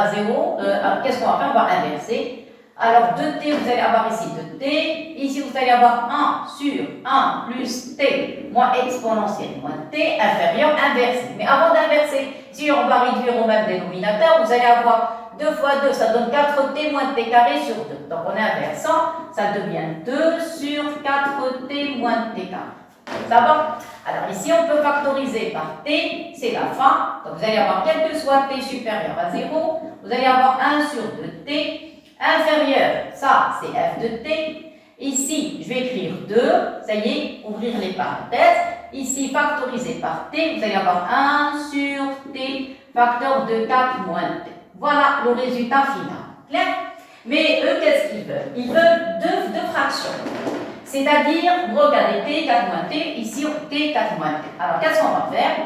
0. Qu'est-ce qu'on va faire? On va inverser. Alors, 2t, vous allez avoir ici 2t. Ici, vous allez avoir 1 sur 1 plus t moins exponentielle moins t inférieur inversé. Mais avant d'inverser, si on va réduire au même dénominateur, vous allez avoir 2 fois 2, ça donne 4t moins t carré sur 2. Donc, en inversant, ça devient 2 sur 4t moins t carré. Ça va? Alors, ici, on peut factoriser par t, c'est la fin. Donc, vous allez avoir quel que soit t supérieur à 0, vous allez avoir 1 sur 2t. Inférieur, ça c'est f de t. Ici, je vais écrire 2, ça y est, ouvrir les parenthèses. Ici, factorisé par t, vous allez avoir 1 sur t, facteur de 4 moins t. Voilà le résultat final. Clair? Mais eux, qu'est-ce qu'ils veulent? Ils veulent deux fractions. C'est-à-dire, regardez t, 4 moins t, ici t, 4 moins t. Alors, qu'est-ce qu'on va faire?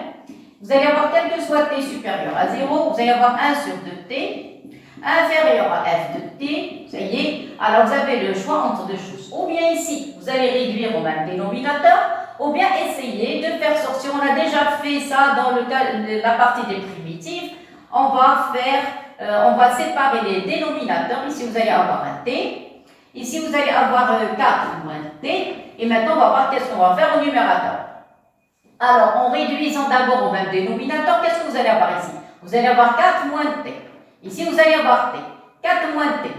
Vous allez avoir quel que soit t supérieur à 0, vous allez avoir 1 sur 2t. Inférieur à f de t, ça y est, alors vous avez le choix entre deux choses. Ou bien ici, vous allez réduire au même dénominateur, ou bien essayer de faire sortir, on a déjà fait ça dans le cas de la partie des primitives, on va séparer les dénominateurs. Ici, vous allez avoir un t, ici, vous allez avoir 4 moins t, et maintenant, on va voir qu'est-ce qu'on va faire au numérateur. Alors, en réduisant d'abord au même dénominateur, qu'est-ce que vous allez avoir ici? Vous allez avoir 4 moins t. Ici, vous allez avoir t. 4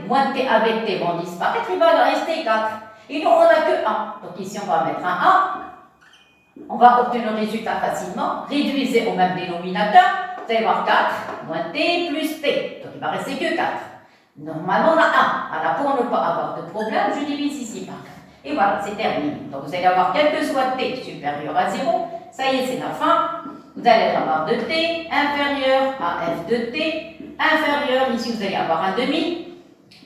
moins t avec t vont disparaître, il va rester 4. Et nous, on n'a que 1. Donc ici, on va mettre un 1. On va obtenir le résultat facilement. Réduisez au même dénominateur. Vous allez avoir 4 moins t plus t. Donc il ne va rester que 4. Normalement, on a 1. Alors pour ne pas avoir de problème, je divise ici par 4. Et voilà, c'est terminé. Donc vous allez avoir quel que soit t supérieur à 0. Ça y est, c'est la fin. Vous allez avoir 2t inférieur à f de t. Inférieur, ici vous allez avoir un demi,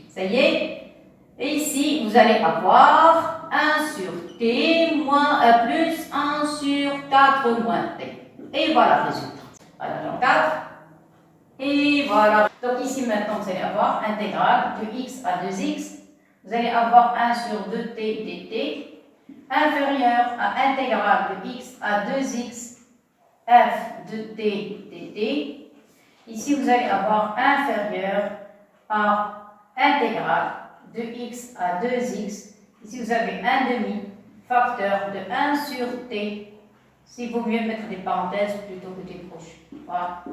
ça y est, et ici vous allez avoir 1 sur t moins plus 1 sur 4 moins t. Et voilà le résultat. Voilà, donc 4. Et voilà. Donc ici maintenant vous allez avoir intégrale de x à 2x. Vous allez avoir 1 sur 2t dt inférieur à intégrale de x à 2x f de t dt. Ici, vous allez avoir inférieur à intégrale de x à 2x. Ici, vous avez un demi facteur de 1 sur t. Si vous mieux mettre des parenthèses plutôt que des crochets. Voilà.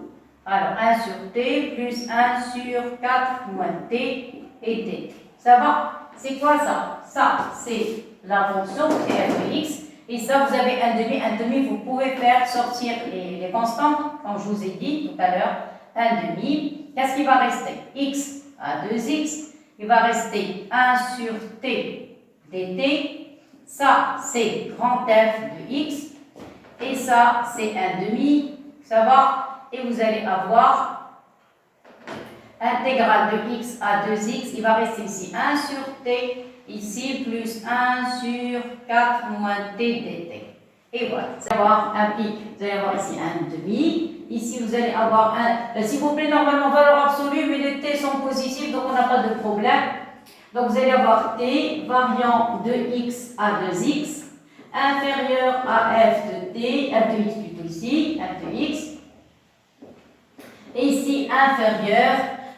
Alors, 1 sur t plus 1 sur 4 moins t et dt. Ça va? C'est quoi ça? Ça, c'est la fonction f de x. Et ça, vous avez un demi. Un demi, vous pouvez faire sortir les constantes, comme je vous ai dit tout à l'heure. Un demi, qu'est-ce qui va rester? X à 2x, il va rester 1 sur t dt, ça c'est grand F de x, et ça c'est un demi, ça va, et vous allez avoir intégrale de x à 2x, il va rester ici 1 sur t, ici plus 1 sur 4 moins t dt. Et voilà, vous allez avoir un pic, vous allez avoir ici un demi. Ici, vous allez avoir un, s'il vous plaît, normalement valeur absolue, mais les t sont positifs, donc on n'a pas de problème. Donc vous allez avoir t variant de x à 2x inférieur à f de t, f de x plutôt ici, f de x. Et ici, inférieur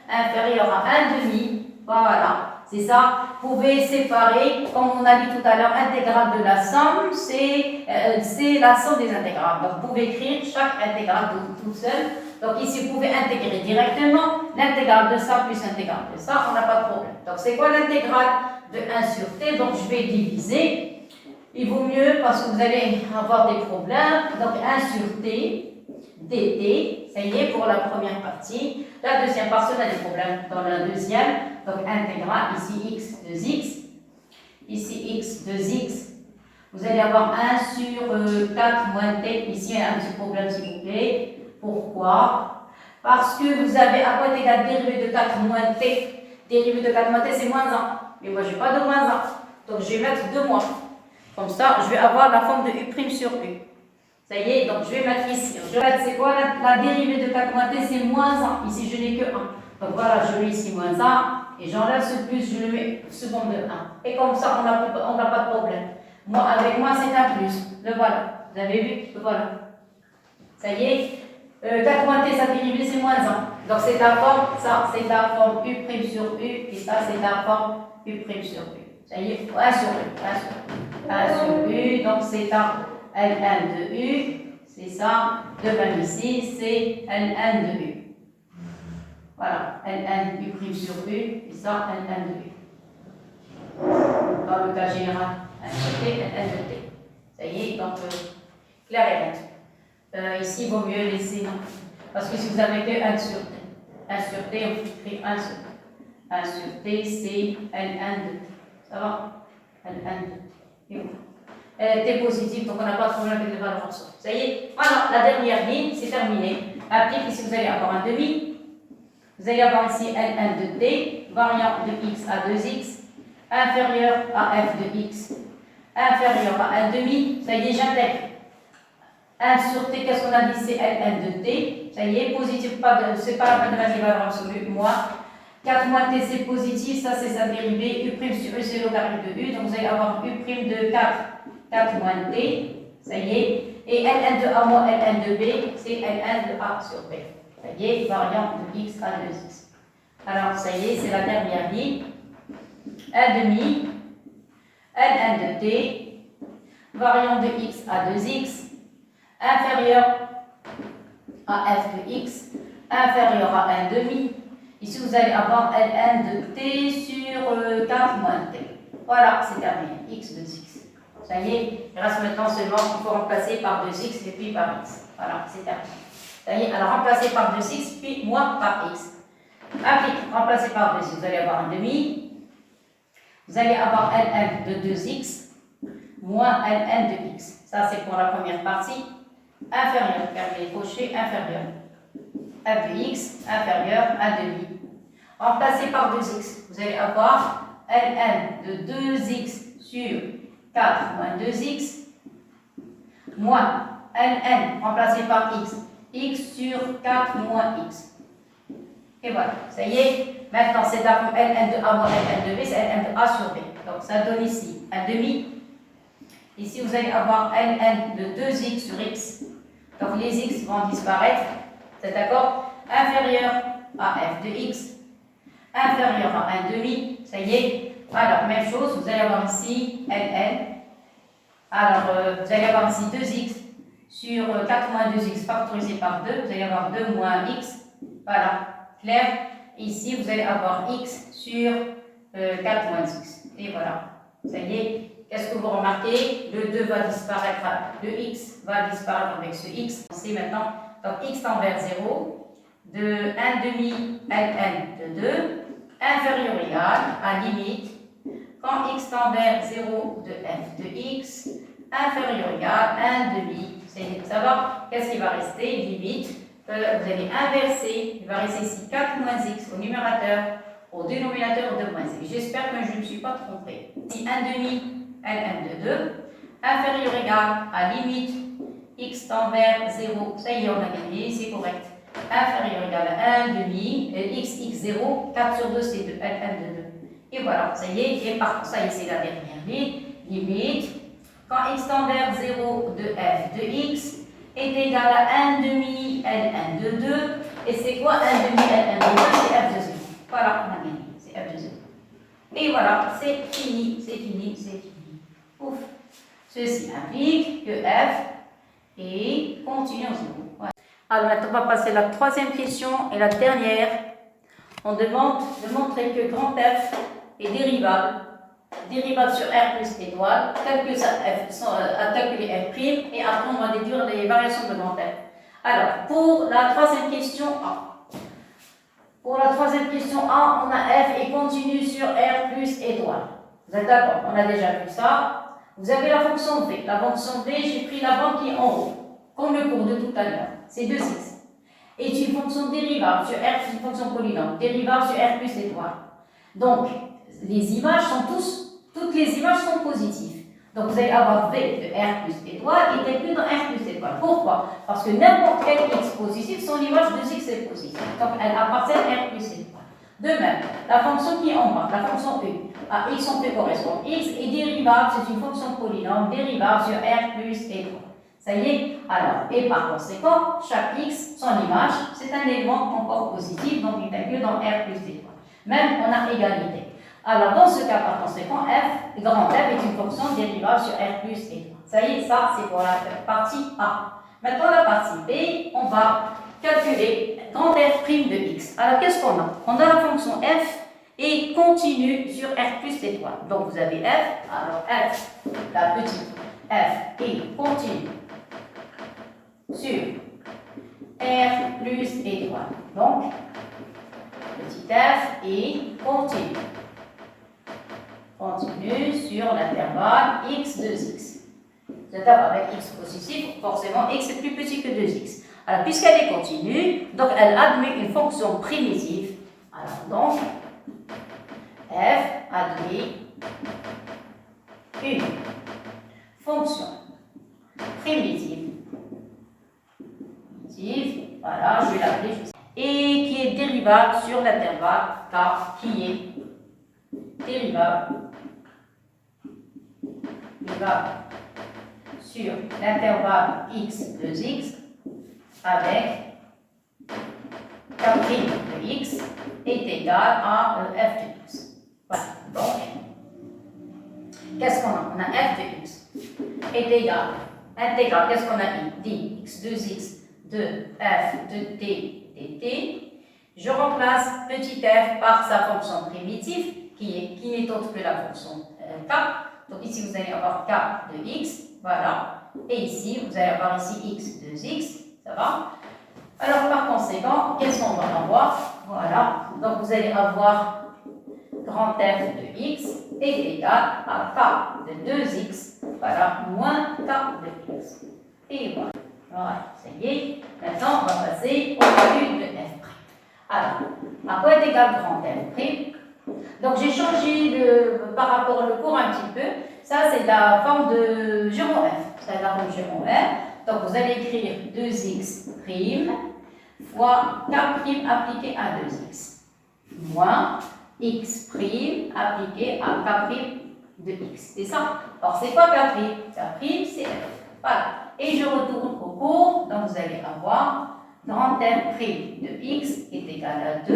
à 1,5. Voilà. C'est ça, vous pouvez séparer, comme on a dit tout à l'heure, intégrale de la somme, c'est la somme des intégrales. Donc vous pouvez écrire chaque intégrale tout seul. Donc ici, vous pouvez intégrer directement l'intégrale de ça plus l'intégrale de ça, on n'a pas de problème. Donc c'est quoi l'intégrale de 1 sur t? Donc je vais diviser il vaut mieux parce que vous allez avoir des problèmes. Donc 1 sur t, dt, ça y est pour la première partie. La deuxième partie, on a des problèmes dans la deuxième. Donc intégral, ici x 2x, ici x 2x. Vous allez avoir 1 sur 4 moins t. Ici, il y a un petit problème, s'il vous plaît. Pourquoi? Parce que vous avez à quoi est égal dérivé de 4 moins t. Dérivé de 4 moins t, c'est moins 1. Mais moi, je n'ai pas de moins 1. Donc, je vais mettre 2 moins. Comme ça, je vais avoir la forme de u' sur u. Ça y est, donc je vais mettre ici. Je vais mettre, c'est quoi la dérivée de 4 moins t? C'est moins 1. Ici, je n'ai que 1. Donc voilà, je mets ici moins 1. Et j'enlève ce plus, je le mets seconde de 1. Et comme ça, on n'a pas de problème. Moi, avec moi, c'est un plus. Le voilà. Vous avez vu? Le voilà. Ça y est. 4 moins t, sa dérivée, c'est moins 1. Donc c'est la forme, ça, c'est la forme u' sur u. Et ça, c'est la forme u' sur u. Ça y est, 1 sur u. 1 sur u. Donc c'est un ln de u. C'est ça. De même ici, c'est ln de u. Voilà. ln u' sur u. Et ça, ln de u. Dans le cas général. 1 de t, ln de t. Ça y est, donc, clair et net. Ici, il vaut mieux laisser non. Parce que si vous avez que 1 sur t, 1 sur t, on écrit 1 sur t. 1 sur t, c'est ln de t. Ça va? ln de t. Et voilà. Elle était positive, donc on n'a pas de problème avec les valeurs en dessous. Ça y est? Voilà, la dernière ligne, c'est terminé. Applique, ici, vous allez avoir un demi. Vous allez avoir ici ln de t, variant de x à 2x, inférieur à f de x, inférieur à 1 demi. Ça y est, j'intègre. 1 sur t, qu'est-ce qu'on a dit? C'est ln de t. Ça y est, positif, c'est pas la peine de mettre les valeurs absolues. Moi, 4 moins t, c'est positif. Ça, c'est sa dérivée. U' sur u, c'est logarithme de u. Donc, vous allez avoir u' de 4 moins t. Ça y est. Et ln de a moins ln de b, c'est ln de a sur b. Ça y est, variant de x à 2x. Alors, ça y est, c'est la dernière ligne. 1 demi, ln de t, variant de x à 2x, inférieur à f de x, inférieur à 1 demi. Ici, vous allez avoir ln de t sur 4 moins t. Voilà, c'est terminé. X de x. Ça y est, il reste maintenant seulement qu'il faut remplacer par 2x et puis par x. Voilà, c'est terminé. Ça y est, alors remplacer par 2x, puis moins par x. Applique, remplacer par 2x, vous allez avoir un demi. Vous allez avoir ln de 2x moins ln de x. Ça, c'est pour la première partie. Inférieur, fermez les cochers, inférieur. f de x, inférieur, 1 demi. Remplacé par 2x, vous allez avoir ln de 2x sur 4 moins 2x, moins ln, remplacé par x, x sur 4 moins x. Et voilà, ça y est. Maintenant, c'est la forme ln de a moins ln de b, c'est ln de a sur b. Donc, ça donne ici 1 demi. Ici, vous allez avoir ln de 2x sur x. Donc, les x vont disparaître. C'est d'accord? Inférieur à f de x, inférieur à 1 demi. Ça y est. Alors, même chose, vous allez avoir ici ln. Alors, vous allez avoir ici 2x sur 4 moins 2x factorisé par 2. Vous allez avoir 2 moins x. Voilà, clair? Ici, vous allez avoir x sur 4 moins x. Et voilà, ça y est. Qu'est-ce que vous remarquez? Le 2 va disparaître, le x va disparaître avec ce x. On sait maintenant, donc x tend vers 0, de 1 demi ln de 2, inférieur ou égal à limite, quand x tend vers 0 de f de x, inférieur ou égal à 1 demi. Ça va? Qu'est-ce qui va rester? Limite. Vous allez inverser, il va rester ici 4 moins x au numérateur, au dénominateur de moins x. J'espère que je ne me suis pas trompée. Si 1 demi ln de 2, inférieur ou égal à limite, x tend vers 0, ça y est, on a gagné, c'est correct. Inférieur ou égal à 1 demi, x0, 4 sur 2, c'est 2, ln de 2. Et voilà, ça y est, et par contre, ça y est, c'est la dernière ligne, limite, quand x tend vers 0 de f de x, est égal à 1 demi ln de 2. Et c'est quoi 1 demi ln de 2? C'est f de 0. Voilà, on a gagné. C'est f de 0. Et voilà, c'est fini, c'est fini, c'est fini. Ouf. Ceci implique que f est continu en 0. Voilà. Alors maintenant, on va passer à la troisième question et la dernière. On demande de montrer que grand F est dérivable dérivable sur R plus étoile, calculer F', et après on va déduire les variations de grand F. Alors, pour la troisième question A. Pour la troisième question A, on a F et continue sur R plus étoile. Vous êtes d'accord? On a déjà vu ça. Vous avez la fonction V. La fonction V, j'ai pris la bande qui est en haut, comme le cours de tout à l'heure. C'est 2x. Et une fonction dérivable sur R, c'est une fonction polynôme. Dérivable sur R plus étoile. Donc, les images sont toutes les images sont positives. Donc, vous allez avoir V de R plus étoile et calcul dans R plus étoile. Pourquoi? Parce que n'importe quel X positif, son image de X est positive. Donc, elle appartient à R plus étoile. De même, la fonction qui est en bas, la fonction U, à X on peut correspondre. X est dérivable, c'est une fonction polynôme, dérivable sur R plus étoile. Ça y est? Alors, et par conséquent, chaque X, son image, c'est un élément encore positif, donc il calcule dans R plus étoile. Même, on a égalité. Alors, dans ce cas, par conséquent, F, grand F est une fonction dérivable sur R plus étoile. Ça y est, ça, c'est pour la partie A. Maintenant, la partie B, on va calculer grand F' de X. Alors, qu'est-ce qu'on a? On a la fonction F et continue sur R plus étoile. Donc, vous avez F, alors F, la petite F et continue sur R plus étoile. Donc, petit f et continue. Continue sur l'intervalle x de x. C'est-à-dire avec x positif, forcément x est plus petit que 2x. Alors, puisqu'elle est continue, donc elle admet une fonction primitive. Alors, donc, f admet une fonction primitive. Voilà, je vais l'appeler et qui est dérivable sur l'intervalle k, qui est dérivable sur l'intervalle x de x avec k' de x est égal à f de x. Voilà. Donc, qu'est-ce qu'on a? On a f de x est égal, intégral, qu'est-ce qu'on a dit? X de x de f de t dt. Je remplace petit f par sa fonction primitive qui n'est autre que la fonction k. Donc ici vous allez avoir k de x, voilà. Et ici vous allez avoir ici x de x, ça va. Alors par conséquent, qu'est-ce qu'on va avoir? Voilà. Donc vous allez avoir grand f de x est égal à k de 2x, voilà, moins k de x. Et voilà. Voilà, ça y est. Maintenant, on va passer au calcul de f'. Alors, à quoi est égal grand f'? Donc, j'ai changé par rapport au cours un petit peu. Ça, c'est la forme de Géron f. C'est la forme de Géron f. Donc, vous allez écrire 2x' fois k' appliqué à 2x moins x' appliqué à k' de x. C'est ça. Alors, c'est quoi k'? K', c'est f. Voilà. Et je retourne au cours, donc vous allez avoir grand f' de x est égal à 2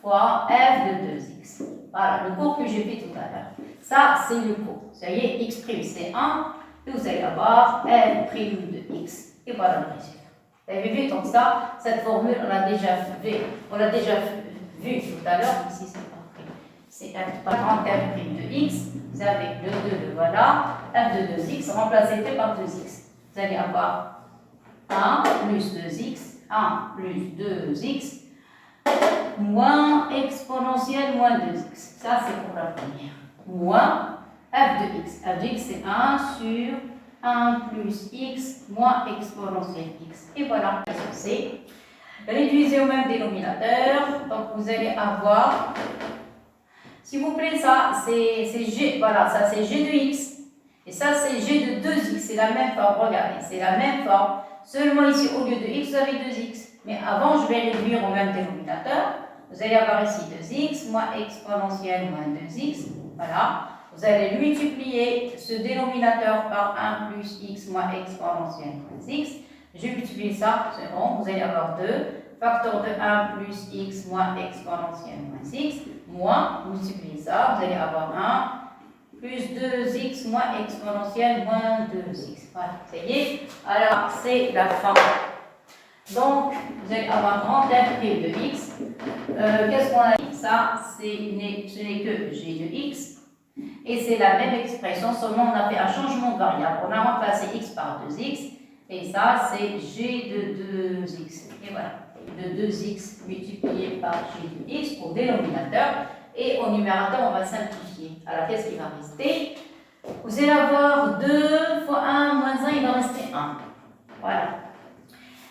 fois f de 2x. Voilà, le cours que j'ai fait tout à l'heure. Ça, c'est le cours. Ça y est, x' c'est 1, et vous allez avoir f' de x. Et voilà le résultat. Vous avez vu, donc ça, cette formule, on l'a déjà vu tout à l'heure. Ici, c'est pas pris. C'est grand f' de x. Vous avez le 2, le voilà. f de 2x remplacé par 2x. Vous allez avoir 1 plus 2x, 1 plus 2x, moins exponentielle moins 2x. Ça, c'est pour la première. Moins f de x. f de x, c'est 1 sur 1 plus x moins exponentielle x. Et voilà, c'est réduisez au même dénominateur. Donc, vous allez avoir, s'il vous plaît, ça, c'est g. Voilà, ça, c'est g de x. Et ça, c'est g de 2x, c'est la même forme, regardez, c'est la même forme. Seulement ici, au lieu de x, vous avez 2x. Mais avant, je vais réduire au même dénominateur. Vous allez avoir ici 2x moins exponentielle moins 2x. Voilà. Vous allez multiplier ce dénominateur par 1 plus x moins exponentielle moins x. Je multiplie ça, c'est bon. Vous allez avoir 2. Facteur de 1 plus x moins exponentielle moins x. Moins, multipliez ça, vous allez avoir 1. Plus 2x moins exponentielle moins 2x. Voilà, ça y est. Alors, c'est la fin. Donc, vous allez avoir grand f' de x. Qu'est-ce qu'on a dit? Ça, ce n'est que g de x. Et c'est la même expression, seulement on a fait un changement de variable. On a remplacé x par 2x. Et ça, c'est g de 2x. Et voilà, de 2x multiplié par g de x pour dénominateur. Et au numérateur, on va simplifier. Alors, qu'est-ce qui va rester? Vous allez avoir 2 fois 1 moins 1, il va rester 1. Voilà.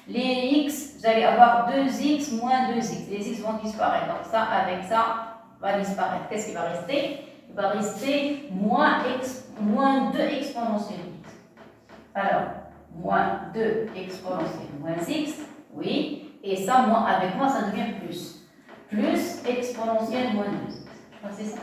Les x, vous allez avoir 2x moins 2x. Les x vont disparaître. Donc, ça, avec ça, va disparaître. Qu'est-ce qui va rester? Il va rester moins 2 exponentielle x. Alors, moins 2 exponentielle moins x, oui. Et ça, avec moi, ça devient plus. Plus exponentielle moins 2x. Je crois que c'est ça.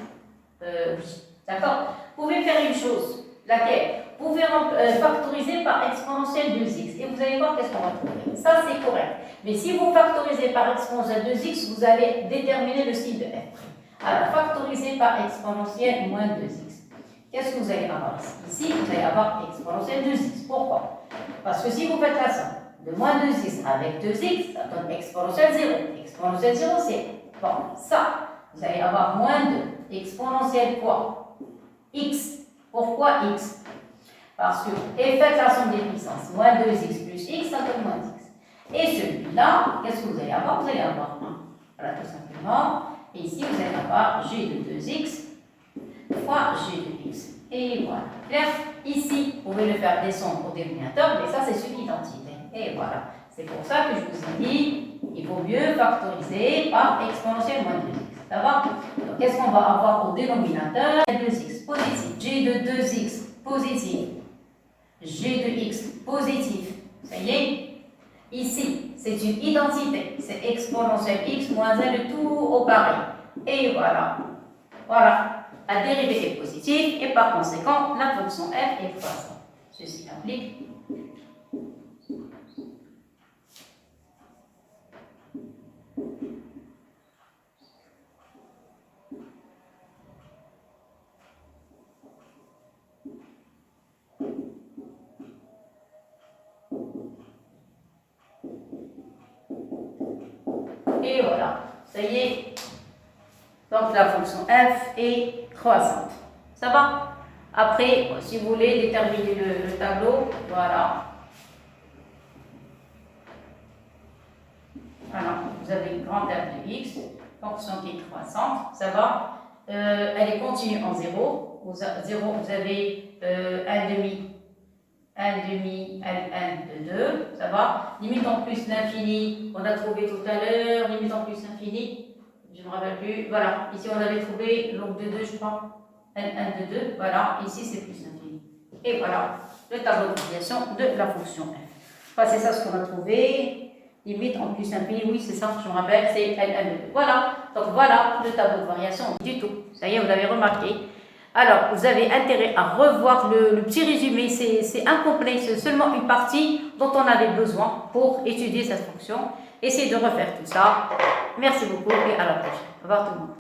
Oui. D'accord? Vous pouvez faire une chose. Laquelle? Vous pouvez factoriser par exponentielle 2x. Et vous allez voir qu'est-ce qu'on va trouver. Ça, c'est correct. Mais si vous factorisez par exponentielle 2x, vous allez déterminer le signe de f'. Alors, factoriser par exponentielle moins 2x. Qu'est-ce que vous allez avoir ici? Ici, vous allez avoir exponentielle 2x. Pourquoi? Parce que si vous faites la somme de moins 2x avec 2x, ça donne exponentielle 0. Exponentielle 0, c'est bon, ça. Vous allez avoir moins 2. Exponentielle quoi? X. Pourquoi x? Parce que, et faites la somme des puissances. Moins 2x plus x, ça donne moins x. Et celui-là, qu'est-ce que vous allez avoir? Vous allez avoir 1. Voilà, tout simplement. Et ici, vous allez avoir g de 2x fois g de x. Et voilà. Clair? Ici, vous pouvez le faire descendre au dénominateur, mais ça, c'est une identité. Et voilà. C'est pour ça que je vous ai dit, il vaut mieux factoriser par exponentielle moins 2x. Ça va? Donc, qu'est-ce qu'on va avoir au dénominateur? 2x positif, g de 2x positif, g de x positif. Ça y est? Ici, c'est une identité. C'est exponentielle x moins 1 le tout au carré. Et voilà. Voilà. La dérivée est positive et par conséquent, la fonction f est croissante. Ceci implique et voilà, ça y est. Donc la fonction f est croissante. Ça va? Après, si vous voulez déterminer le tableau, voilà. Alors, vous avez une grande f de x, fonction qui est croissante, ça va? Elle est continue en 0. Vous avez 1 demi, ln de 2, ça va? Limite en plus l'infini, on a trouvé tout à l'heure, limite en plus l'infini, je ne me rappelle plus, voilà, ici on avait trouvé log de 2, je crois, ln de 2, voilà, ici c'est plus l'infini. Et voilà, le tableau de variation de la fonction f. Enfin, c'est ça ce qu'on a trouvé, limite en plus l'infini, oui c'est ça, je me rappelle, c'est ln de 2. Voilà, donc voilà le tableau de variation du tout, ça y est, vous avez remarqué. Alors, vous avez intérêt à revoir le petit résumé, c'est incomplet, c'est seulement une partie dont on avait besoin pour étudier cette fonction. Essayez de refaire tout ça. Merci beaucoup et à la prochaine. Au revoir tout le monde.